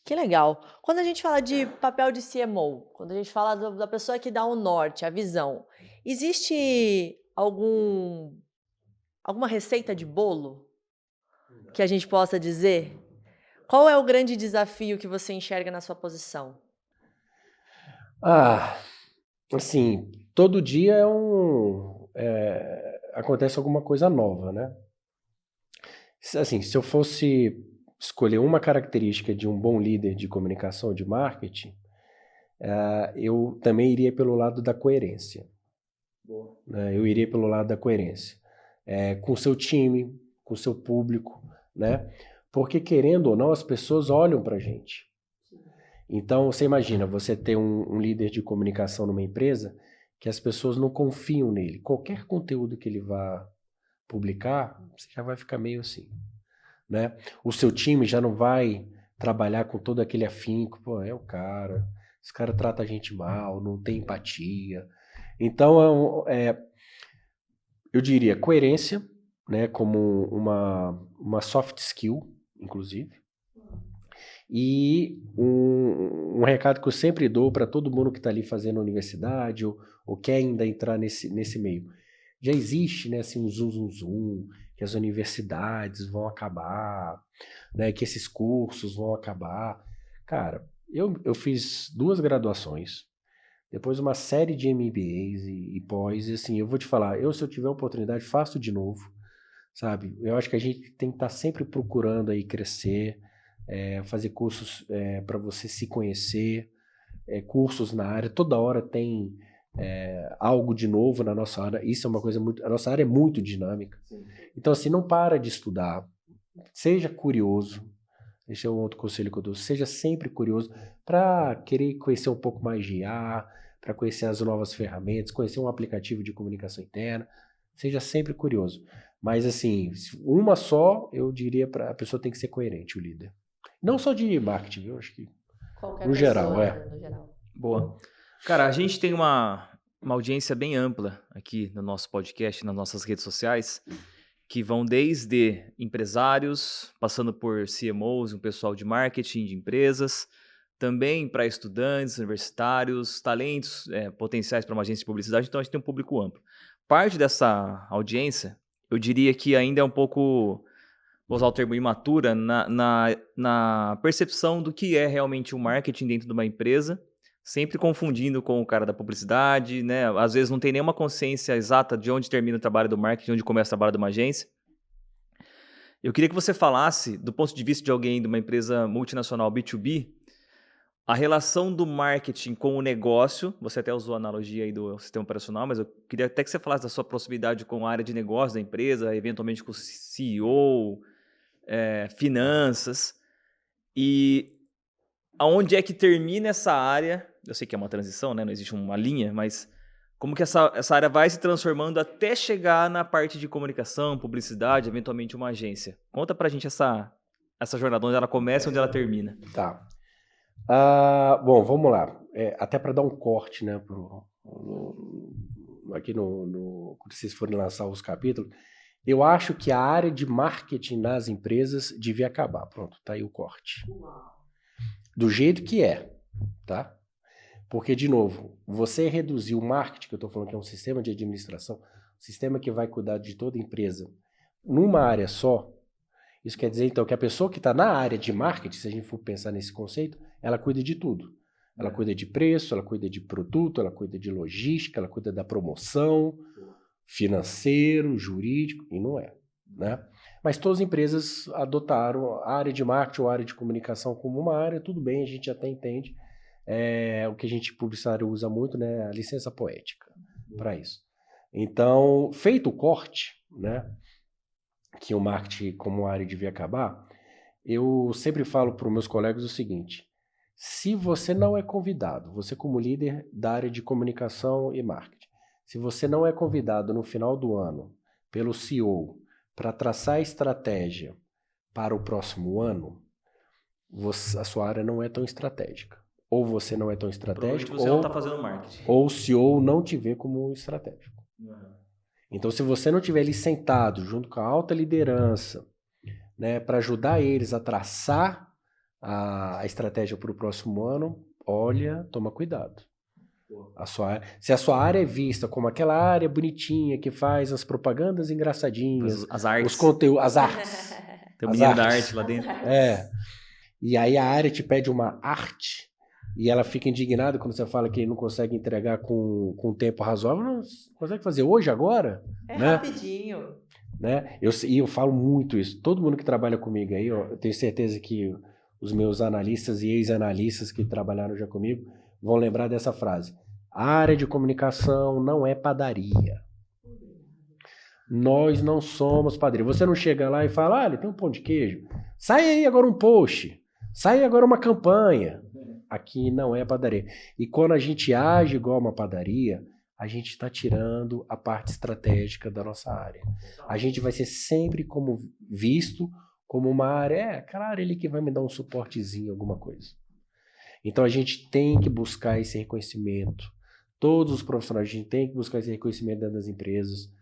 Que legal. Quando a gente fala de papel de CMO, quando a gente fala da pessoa que dá o norte, a visão, existe alguma receita de bolo que a gente possa dizer? Qual é o grande desafio que você enxerga na sua posição? Assim, todo dia acontece alguma coisa nova, né? Assim, se eu fosse escolher uma característica de um bom líder de comunicação, de marketing, eu também iria pelo lado da coerência. Né? Eu iria pelo lado da coerência. Com o seu time, com o seu público, né? Porque, querendo ou não, as pessoas olham para a gente. Então, você imagina, você ter um líder de comunicação numa empresa que as pessoas não confiam nele. Qualquer conteúdo que ele vá publicar, você já vai ficar meio assim, né? O seu time já não vai trabalhar com todo aquele afinco. Pô, esse cara trata a gente mal, não tem empatia. Então, eu diria coerência, né, como uma soft skill, inclusive. E um recado que eu sempre dou para todo mundo que está ali fazendo universidade ou quer ainda entrar nesse meio. já existe, né, assim, um zum, que as universidades vão acabar, né, que esses cursos vão acabar. Cara, eu fiz 2 graduações, depois uma série de MBAs e pós, e assim, eu vou te falar, se eu tiver oportunidade, faço de novo, sabe? Eu acho que a gente tem que estar sempre procurando aí crescer, fazer cursos para você se conhecer, cursos na área, toda hora tem algo de novo na nossa área, isso é uma coisa muito, a nossa área é muito dinâmica. Sim. Então assim, não para de estudar, seja curioso, esse é um outro conselho que eu dou, seja sempre curioso para querer conhecer um pouco mais de IA, para conhecer as novas ferramentas, conhecer um aplicativo de comunicação interna, seja sempre curioso. Mas assim, uma só, eu diria para a pessoa tem que ser coerente, o líder. Não só de marketing, eu acho que Qualquer no pessoa, geral, né, no geral. Boa. Cara, a gente tem uma audiência bem ampla aqui no nosso podcast, nas nossas redes sociais, que vão desde empresários, passando por CMOs, um pessoal de marketing de empresas, também para estudantes, universitários, talentos potenciais para uma agência de publicidade, então a gente tem um público amplo. Parte dessa audiência, eu diria que ainda é um pouco, vou usar o termo imatura, na percepção do que é realmente o marketing dentro de uma empresa, sempre confundindo com o cara da publicidade, né? Às vezes não tem nenhuma consciência exata de onde termina o trabalho do marketing, onde começa o trabalho de uma agência. Eu queria que você falasse, do ponto de vista de alguém de uma empresa multinacional B2B, a relação do marketing com o negócio. Você até usou a analogia aí do sistema operacional, mas eu queria até que você falasse da sua proximidade com a área de negócio da empresa, eventualmente com o CEO, finanças, e aonde é que termina essa área. Eu sei que é uma transição, né? Não existe uma linha, mas como que essa área vai se transformando até chegar na parte de comunicação, publicidade, eventualmente uma agência. Conta pra gente essa jornada, onde ela começa e onde ela termina. Tá. Bom, vamos lá. Até para dar um corte, né, aqui quando vocês forem lançar os capítulos, eu acho que a área de marketing nas empresas devia acabar. Pronto, tá aí o corte. Do jeito que tá? Porque, de novo, você reduzir o marketing, que eu estou falando que é um sistema de administração, um sistema que vai cuidar de toda a empresa, numa área só, isso quer dizer, então, que a pessoa que está na área de marketing, se a gente for pensar nesse conceito, ela cuida de tudo. Ela cuida de preço, ela cuida de produto, ela cuida de logística, ela cuida da promoção, financeiro, jurídico, e não é, né? Mas todas as empresas adotaram a área de marketing ou a área de comunicação como uma área, tudo bem, a gente até entende. O que a gente publicitário usa muito, né? A licença poética para isso. Então, feito o corte, né? Que o marketing como área devia acabar, eu sempre falo para os meus colegas o seguinte: se você não é convidado, você como líder da área de comunicação e marketing, se você não é convidado no final do ano pelo CEO para traçar a estratégia para o próximo ano, a sua área não é tão estratégica. Ou você não é tão estratégico, você não está fazendo marketing. Ou o CEO não te vê como estratégico. Uhum. Então, se você não estiver ali sentado junto com a alta liderança, né, para ajudar eles a traçar a estratégia para o próximo ano, olha, toma cuidado. Se a sua área é vista como aquela área bonitinha que faz as propagandas engraçadinhas, as artes, os conteúdos, as artes. Tem o menino da arte lá dentro. E aí a área te pede uma arte e ela fica indignada quando você fala que ele não consegue entregar com tempo razoável. Não consegue fazer hoje, agora? Né? Rapidinho. Né? Eu falo muito isso. Todo mundo que trabalha comigo aí, eu tenho certeza que os meus analistas e ex-analistas que trabalharam já comigo vão lembrar dessa frase. A área de comunicação não é padaria. Nós não somos padaria. Você não chega lá e fala, olha, tem um pão de queijo. Sai aí agora um post. Sai aí agora uma campanha. Aqui não é padaria. E quando a gente age igual uma padaria, a gente está tirando a parte estratégica da nossa área. A gente vai ser sempre visto como uma área, aquela área ali que vai me dar um suportezinho, alguma coisa. Então a gente tem que buscar esse reconhecimento. Todos os profissionais, a gente tem que buscar esse reconhecimento dentro das empresas,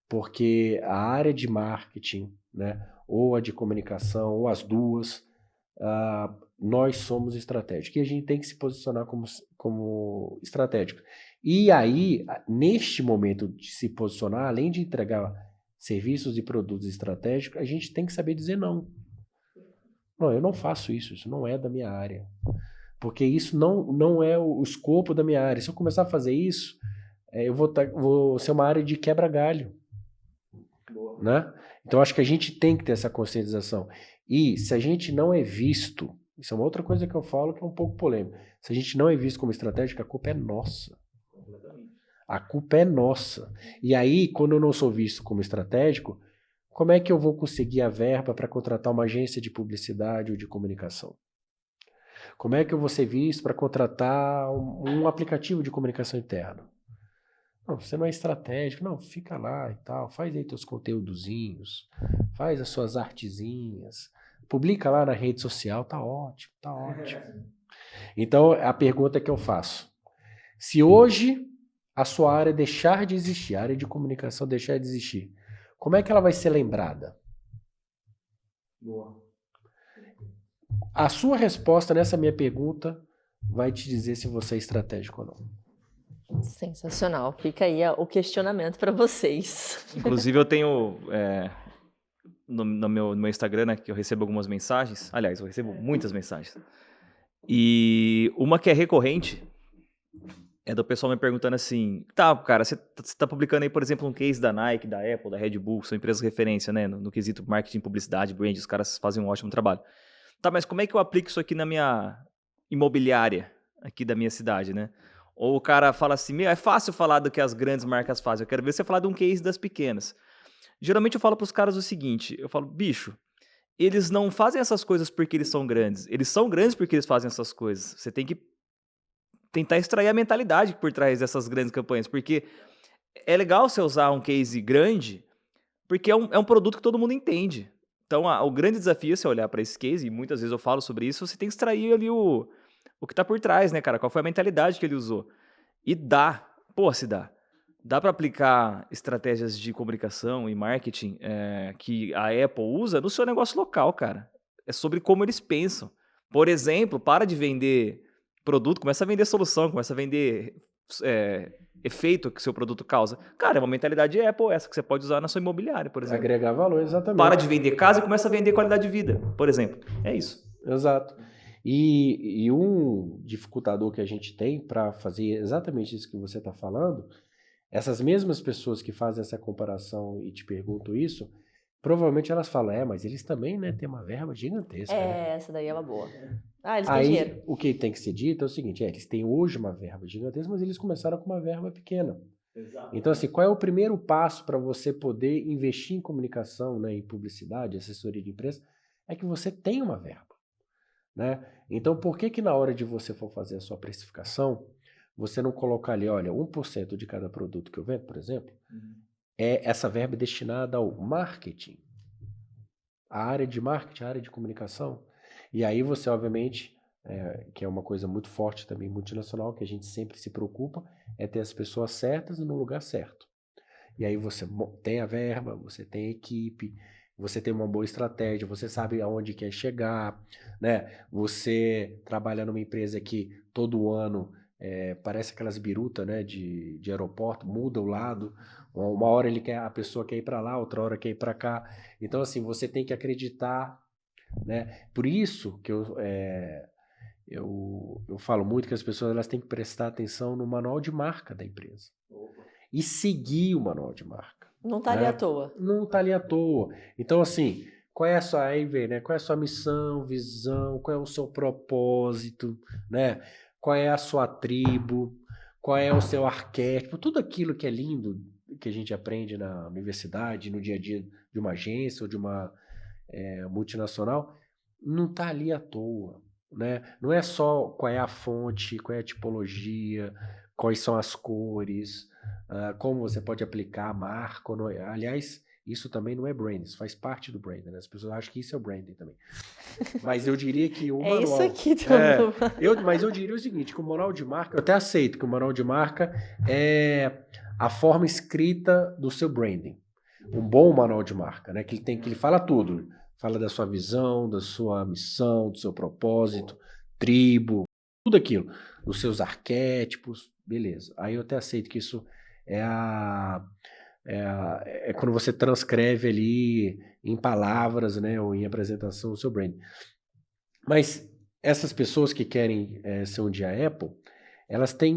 porque a área de marketing, né, ou a de comunicação, ou as duas, nós somos estratégicos. E a gente tem que se posicionar como estratégico. E aí, neste momento de se posicionar, além de entregar serviços e produtos estratégicos, a gente tem que saber dizer não. Não, eu não faço isso não é da minha área. Porque isso não é o escopo da minha área. Se eu começar a fazer isso, eu vou ser uma área de quebra-galho. Né? Então, acho que a gente tem que ter essa conscientização. E se a gente não é visto, isso é uma outra coisa que eu falo que é um pouco polêmico, se a gente não é visto como estratégico, a culpa é nossa. A culpa é nossa. E aí, quando eu não sou visto como estratégico, como é que eu vou conseguir a verba para contratar uma agência de publicidade ou de comunicação? Como é que eu vou ser visto para contratar um aplicativo de comunicação interna? Não, você não é estratégico. Não, fica lá e tal. Faz aí teus conteúdozinhos. Faz as suas artezinhas. Publica lá na rede social. Tá ótimo, tá ótimo. Então, a pergunta que eu faço. Se hoje a sua área deixar de existir, a área de comunicação deixar de existir, como é que ela vai ser lembrada? Boa. A sua resposta nessa minha pergunta vai te dizer se você é estratégico ou não. Sensacional. Fica aí o questionamento para vocês. Inclusive, eu tenho no meu Instagram, né, que eu recebo algumas mensagens. Aliás, eu recebo muitas mensagens. E uma que é recorrente é do pessoal me perguntando assim: tá, cara, você tá publicando aí, por exemplo, um case da Nike, da Apple, da Red Bull, que são empresas de referência, né, no quesito marketing, publicidade, brand, os caras fazem um ótimo trabalho. Tá, mas como é que eu aplico isso aqui na minha imobiliária, aqui da minha cidade, né? Ou o cara fala assim: é fácil falar do que as grandes marcas fazem, eu quero ver você falar de um case das pequenas. Geralmente eu falo pros caras o seguinte, eu falo: bicho, eles não fazem essas coisas porque eles são grandes porque eles fazem essas coisas. Você tem que tentar extrair a mentalidade por trás dessas grandes campanhas, porque é legal você usar um case grande, porque é um produto que todo mundo entende. Então, o grande desafio é você olhar para esse case, e muitas vezes eu falo sobre isso, você tem que extrair ali o que está por trás, né, cara? Qual foi a mentalidade que ele usou? E se dá. Dá para aplicar estratégias de comunicação e marketing que a Apple usa no seu negócio local, cara. É sobre como eles pensam. Por exemplo, para de vender produto, começa a vender solução, começa a vender efeito que o seu produto causa. Cara, é uma mentalidade Apple essa que você pode usar na sua imobiliária, por exemplo. Agregar valor, exatamente. Para de vender casa e começa a vender qualidade de vida, por exemplo. É isso. Exato. E um dificultador que a gente tem para fazer exatamente isso que você está falando, essas mesmas pessoas que fazem essa comparação e te perguntam isso, provavelmente elas falam, mas eles também, né, têm uma verba gigantesca. Né? Essa daí é uma boa. Eles têm Aí, dinheiro. o que tem que ser dito é o seguinte, eles têm hoje uma verba gigantesca, mas eles começaram com uma verba pequena. Exato. Então, assim, qual é o primeiro passo para você poder investir em comunicação, né, em publicidade, assessoria de imprensa? É que você tenha uma verba. Né? Então, por que na hora de você for fazer a sua precificação, você não colocar ali, olha, 1% de cada produto que eu vendo, por exemplo, essa verba destinada ao marketing, a área de marketing, a área de comunicação. E aí você, obviamente, que é uma coisa muito forte também, multinacional, que a gente sempre se preocupa, é ter as pessoas certas no lugar certo. E aí você tem a verba, você tem a equipe, você tem uma boa estratégia, você sabe aonde quer chegar, né? Você trabalha numa empresa que todo ano parece aquelas birutas, né, de aeroporto, muda o lado, uma hora a pessoa quer ir para lá, outra hora quer ir para cá. Então, assim, você tem que acreditar, né? Por isso que eu falo muito que as pessoas elas têm que prestar atenção no manual de marca da empresa. E seguir o manual de marca. Não está ali à toa. Não está ali à toa. Então, assim, qual é a sua, né? Qual é a sua missão, visão, qual é o seu propósito, né? Qual é a sua tribo, qual é o seu arquétipo, tudo aquilo que é lindo, que a gente aprende na universidade, no dia a dia de uma agência ou de uma multinacional, não está ali à toa, né? Não é só qual é a fonte, qual é a tipologia, quais são as cores, como você pode aplicar a marca. Aliás, isso também não é branding, isso faz parte do branding, né? As pessoas acham que isso é o branding também. Mas eu diria que o manual... isso aqui também. Mas eu diria o seguinte, que o manual de marca, eu até aceito que o manual de marca é a forma escrita do seu branding. Um bom manual de marca, né? Que ele fala tudo. fala da sua visão, da sua missão, do seu propósito, tribo, tudo aquilo, dos seus arquétipos, beleza. Aí eu até aceito que isso é quando você transcreve ali em palavras, né, ou em apresentação o seu brand. Mas essas pessoas que querem ser um dia Apple, elas têm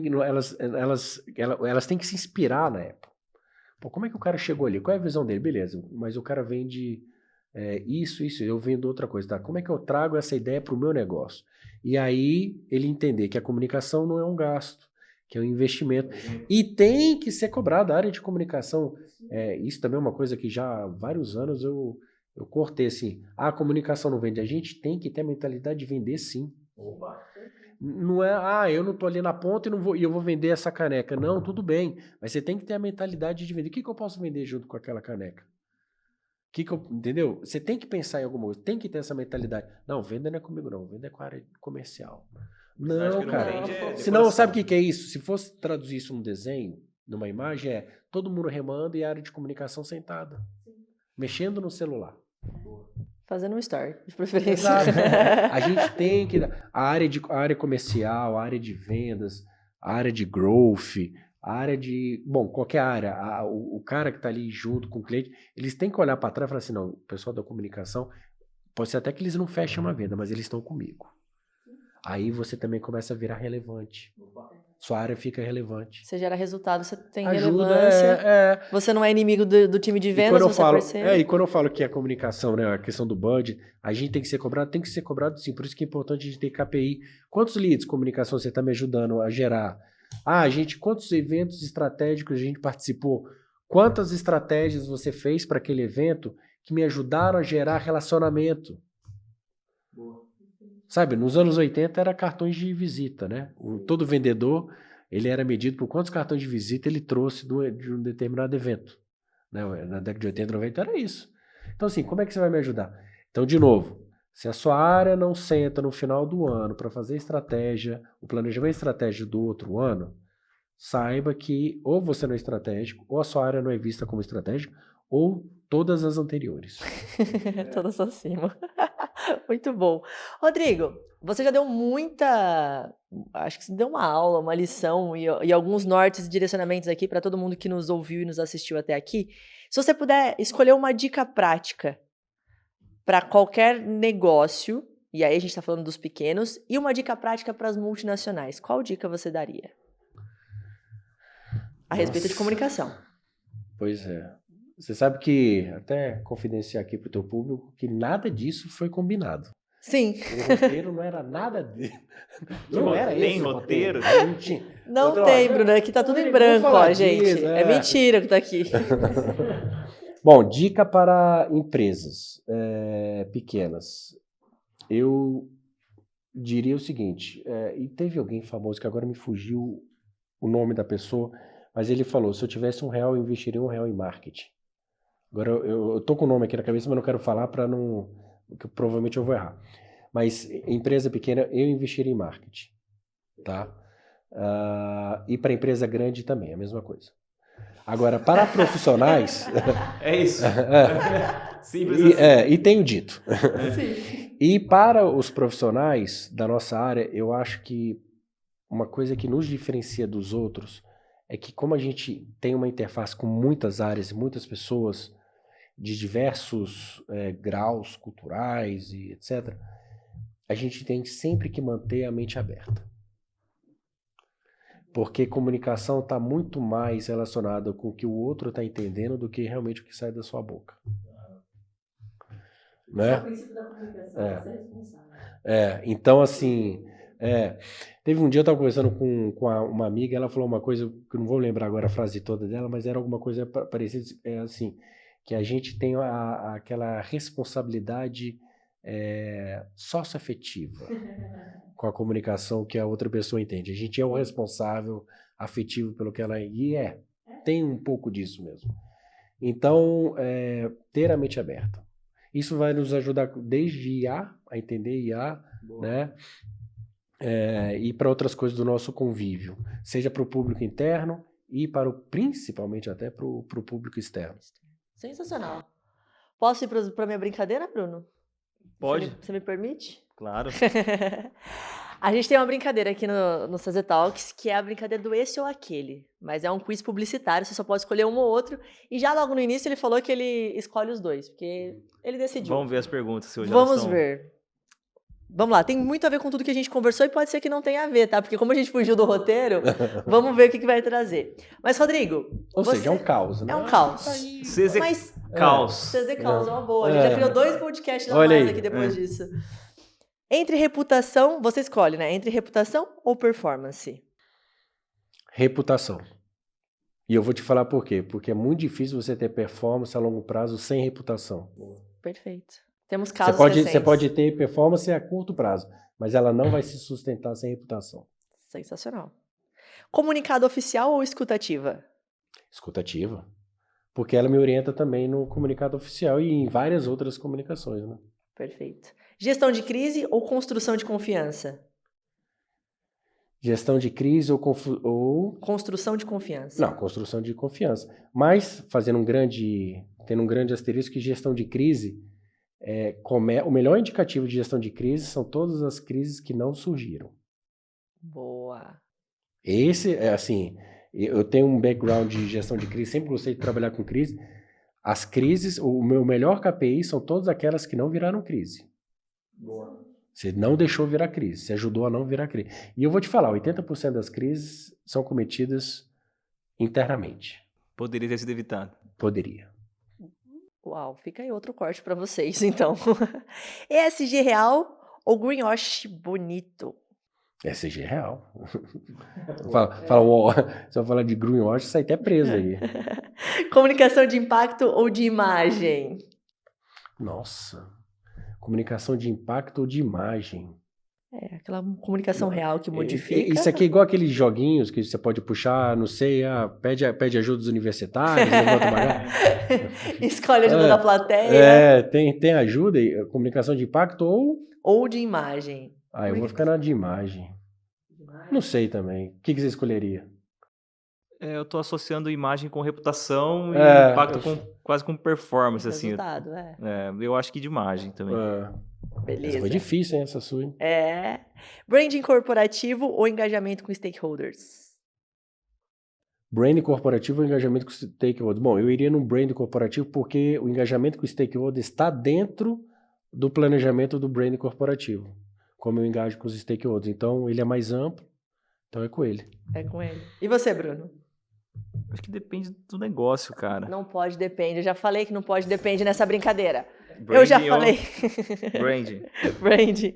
que se inspirar na Apple. Pô, como é que o cara chegou ali? Qual é a visão dele? Beleza, mas o cara vende isso, eu vendo outra coisa. Tá? Como é que eu trago essa ideia para o meu negócio? E aí ele entender que a comunicação não é um gasto, que é um investimento. E tem que ser cobrado. A área de comunicação, isso também é uma coisa que já há vários anos eu cortei assim. A comunicação não vende. A gente tem que ter a mentalidade de vender sim. Opa. Não é, eu não tô ali na ponta e eu vou vender essa caneca. Não, tudo bem. Mas você tem que ter a mentalidade de vender. O que eu posso vender junto com aquela caneca? Entendeu? Você tem que pensar em alguma coisa. Tem que ter essa mentalidade. Não, venda não é comigo não. Venda é com a área comercial. Não, cara. Senão, sabe o que é isso? Se fosse traduzir isso num desenho, numa imagem, todo mundo remando e a área de comunicação sentada. Mexendo no celular. Fazendo um story, de preferência. Exato. A gente tem que... A área comercial, a área de vendas, a área de growth, a área de... Bom, qualquer área. O cara que está ali junto com o cliente, eles têm que olhar para trás e falar assim, não, o pessoal da comunicação, pode ser até que eles não fechem uma venda, mas eles estão comigo. Aí você também começa a virar relevante. Sua área fica relevante. Você gera resultado, você tem Ajuda, relevância. Você não é inimigo do time de vendas, você percebe. E quando eu falo que a comunicação, né, a questão do budget, a gente tem que ser cobrado sim. Por isso que é importante a gente ter KPI. Quantos leads de comunicação você está me ajudando a gerar? Quantos eventos estratégicos a gente participou? Quantas estratégias você fez para aquele evento que me ajudaram a gerar relacionamento? Boa. Sabe, nos anos 80 era cartões de visita, né? Todo vendedor, ele era medido por quantos cartões de visita ele trouxe de um determinado evento. Né? Na década de 80 e 90 era isso. Então assim, como é que você vai me ajudar? Então, de novo, se a sua área não senta no final do ano para fazer estratégia, o planejamento estratégico do outro ano, saiba que ou você não é estratégico, ou a sua área não é vista como estratégica, ou todas as anteriores. Todas acima. Muito bom. Rodrigo, você já deu acho que você deu uma aula, uma lição e alguns nortes e direcionamentos aqui para todo mundo que nos ouviu e nos assistiu até aqui. Se você puder escolher uma dica prática para qualquer negócio, e aí a gente está falando dos pequenos, e uma dica prática para as multinacionais, qual dica você daria? A respeito de comunicação. Pois é. Você sabe que, até confidenciar aqui para o teu público, que nada disso foi combinado. Sim. O roteiro não era nada dele. Não era esse. Tem roteiro? Não tem, Bruno. Aqui tá tudo em branco, ó, gente. É mentira que tá aqui. Bom, dica para empresas pequenas. Eu diria o seguinte, e teve alguém famoso que agora me fugiu o nome da pessoa, mas ele falou, se eu tivesse R$1, eu investiria R$1 em marketing. Agora, eu tô com o nome aqui na cabeça, mas não quero falar para não... Porque provavelmente eu vou errar. Mas, empresa pequena, eu investiria em marketing. Tá? E para empresa grande também, a mesma coisa. Agora, para profissionais... É isso. Simples assim. E tenho dito. Sim. E para os profissionais da nossa área, eu acho que uma coisa que nos diferencia dos outros é que como a gente tem uma interface com muitas áreas e muitas pessoas de diversos graus culturais e etc., a gente tem sempre que manter a mente aberta. Porque comunicação está muito mais relacionada com o que o outro está entendendo do que realmente o que sai da sua boca. Né? É o princípio da comunicação, você é responsável. Então assim... Teve um dia eu estava conversando com uma amiga, ela falou uma coisa que eu não vou lembrar agora a frase toda dela, mas era alguma coisa parecida, assim, que a gente tem aquela responsabilidade socioafetiva com a comunicação que a outra pessoa entende. A gente é o responsável afetivo pelo que ela tem um pouco disso mesmo. Então, ter a mente aberta. Isso vai nos ajudar desde IA, a entender IA, né? E para outras coisas do nosso convívio, seja para o público interno e principalmente até para o público externo. Sensacional. Posso ir para minha brincadeira, Bruno? Pode? Você me permite? Claro. A gente tem uma brincadeira aqui no CZ Talks, que é a brincadeira do esse ou aquele. Mas é um quiz publicitário, você só pode escolher um ou outro. E já logo no início ele falou que ele escolhe os dois, porque ele decidiu. Vamos ver as perguntas, se hoje Vamos ver. Vamos lá, tem muito a ver com tudo que a gente conversou e pode ser que não tenha a ver, tá? Porque como a gente fugiu do roteiro, vamos ver o que vai trazer. Mas, Rodrigo... Ou seja, é um caos, né? É um caos. CZ Mas Caos. CZ Caos é uma boa. A gente já criou 2 podcasts a Olha mais aí. aqui depois disso. Entre reputação, você escolhe, né? Entre reputação ou performance? Reputação. E eu vou te falar por quê. Porque é muito difícil você ter performance a longo prazo sem reputação. Perfeito. Temos casos Você recentes. pode ter performance a curto prazo, mas ela não vai se sustentar sem reputação. Sensacional. Comunicado oficial ou escutativa? Escutativa. Porque ela me orienta também no comunicado oficial e em várias outras comunicações, né? Perfeito. Gestão de crise ou construção de confiança? Gestão de crise ou... Construção de confiança. Não, construção de confiança. Mas, tendo um grande asterisco, que gestão de crise, o melhor indicativo de gestão de crise são todas as crises que não surgiram. Boa. Esse, assim, eu tenho um background de gestão de crise, sempre gostei de trabalhar com crise. As crises, o meu melhor KPI são todas aquelas que não viraram crise. Boa. Você não deixou virar crise, você ajudou a não virar crise. E eu vou te falar, 80% das crises são cometidas internamente. Poderia ter sido evitado. Poderia. Uau, fica aí outro corte para vocês, então. ESG real ou greenwash bonito? ESG real. Se eu falar de greenwash, sai até preso aí. Comunicação de impacto ou de imagem? Nossa. Comunicação de impacto ou de imagem. Aquela comunicação real que modifica. Isso aqui é igual aqueles joguinhos que você pode puxar, não sei, pede ajuda dos universitários, levanta uma... Escolhe a ajuda da plateia. Tem ajuda, comunicação de impacto ou de imagem. Eu vou ficar na de imagem. Não sei também. O que você escolheria? Eu tô associando imagem com reputação e impacto quase com performance, assim. Resultado, eu acho que de imagem também. Beleza. Essa foi difícil, hein, essa sua. Branding corporativo ou engajamento com stakeholders? Branding corporativo ou engajamento com stakeholders? Bom, eu iria no branding corporativo porque o engajamento com stakeholders está dentro do planejamento do branding corporativo. Como eu engajo com os stakeholders. Então, ele é mais amplo, então é com ele. É com ele. E você, Bruno? Acho que depende do negócio, cara. Não pode, depende. Eu já falei que não pode, depende nessa brincadeira. Branding eu já falei. Branding. Branding.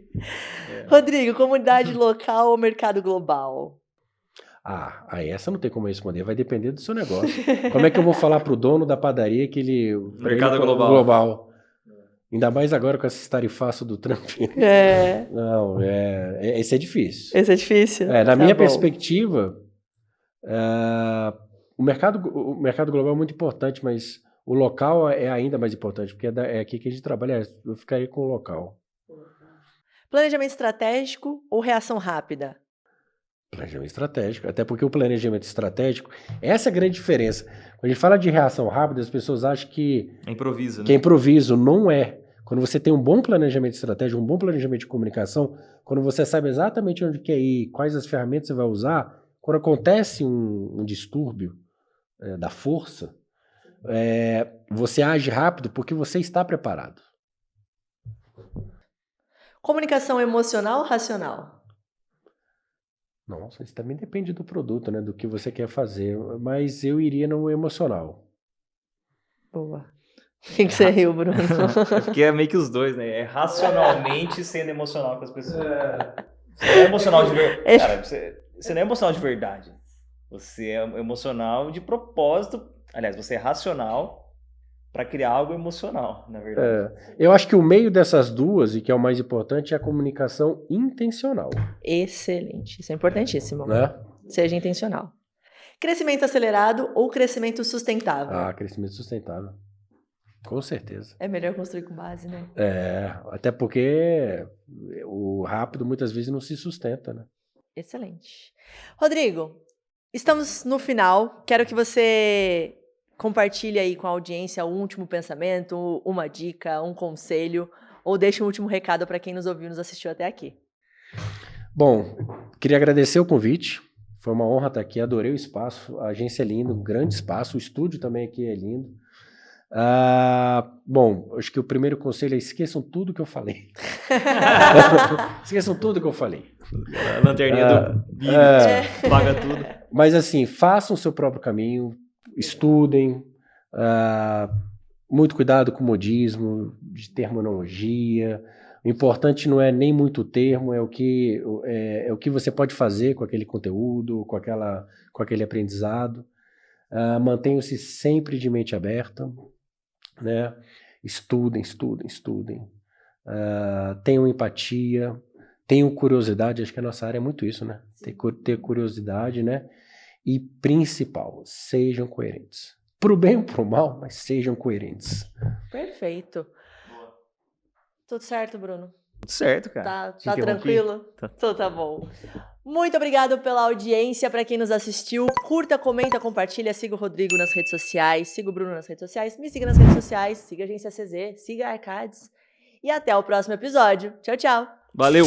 Rodrigo, comunidade local ou mercado global? Essa não tem como responder. Vai depender do seu negócio. Como é que eu vou falar pro dono da padaria que ele... Mercado global. Ainda mais agora com esse tarifaço do Trump. Não, esse é difícil. Esse é difícil? Na minha perspectiva, o mercado global é muito importante, mas o local é ainda mais importante, porque é aqui que a gente trabalha. Eu ficaria com o local. Planejamento estratégico ou reação rápida? Planejamento estratégico. Até porque o planejamento estratégico, essa é a grande diferença. Quando a gente fala de reação rápida, as pessoas acham que... É improviso, né? Que é improviso. Não é. Quando você tem um bom planejamento estratégico, um bom planejamento de comunicação, quando você sabe exatamente onde quer ir, quais as ferramentas você vai usar, quando acontece um distúrbio da força, você age rápido porque você está preparado. Comunicação emocional ou racional? Nossa, isso também depende do produto, né? Do que você quer fazer. Mas eu iria no emocional. Boa. O que você riu, Bruno? Porque é meio que os dois, né? É racionalmente sendo emocional com as pessoas. Você não é emocional de verdade. Cara, você não é emocional de verdade. Você é emocional de propósito. Aliás, você é racional para criar algo emocional, na verdade. Eu acho que o meio dessas duas, e que é o mais importante, é a comunicação intencional. Excelente. Isso é importantíssimo. Né? Seja intencional. Crescimento acelerado ou crescimento sustentável? Crescimento sustentável. Com certeza. É melhor construir com base, né? Até porque o rápido muitas vezes não se sustenta, né? Excelente. Rodrigo, estamos no final. Quero que você compartilhe aí com a audiência um último pensamento, uma dica, um conselho, ou deixe um último recado para quem nos ouviu e nos assistiu até aqui. Bom, queria agradecer o convite. Foi uma honra estar aqui, adorei o espaço. A agência é linda, um grande espaço. O estúdio também aqui é lindo. Bom, acho que o primeiro conselho é esqueçam tudo que eu falei. Esqueçam tudo que eu falei. A lanterninha do Big paga tudo. Mas assim, façam o seu próprio caminho, estudem, muito cuidado com o modismo, de terminologia. O importante não é nem muito termo, é o que você pode fazer com aquele conteúdo, com aquele aprendizado. Mantenham-se sempre de mente aberta, né? Estudem. Tenham empatia, tenham curiosidade. Acho que a nossa área é muito isso, né? Ter curiosidade, né? E principal, sejam coerentes. Pro bem ou pro mal, mas sejam coerentes. Perfeito. Tudo certo, Bruno? Tudo certo, cara. Tá tranquilo? Então tá bom. Muito obrigado pela audiência, para quem nos assistiu. Curta, comenta, compartilha, siga o Rodrigo nas redes sociais, siga o Bruno nas redes sociais, me siga nas redes sociais, siga a Agência CZ, siga a Arcades. E até o próximo episódio. Tchau, tchau. Valeu!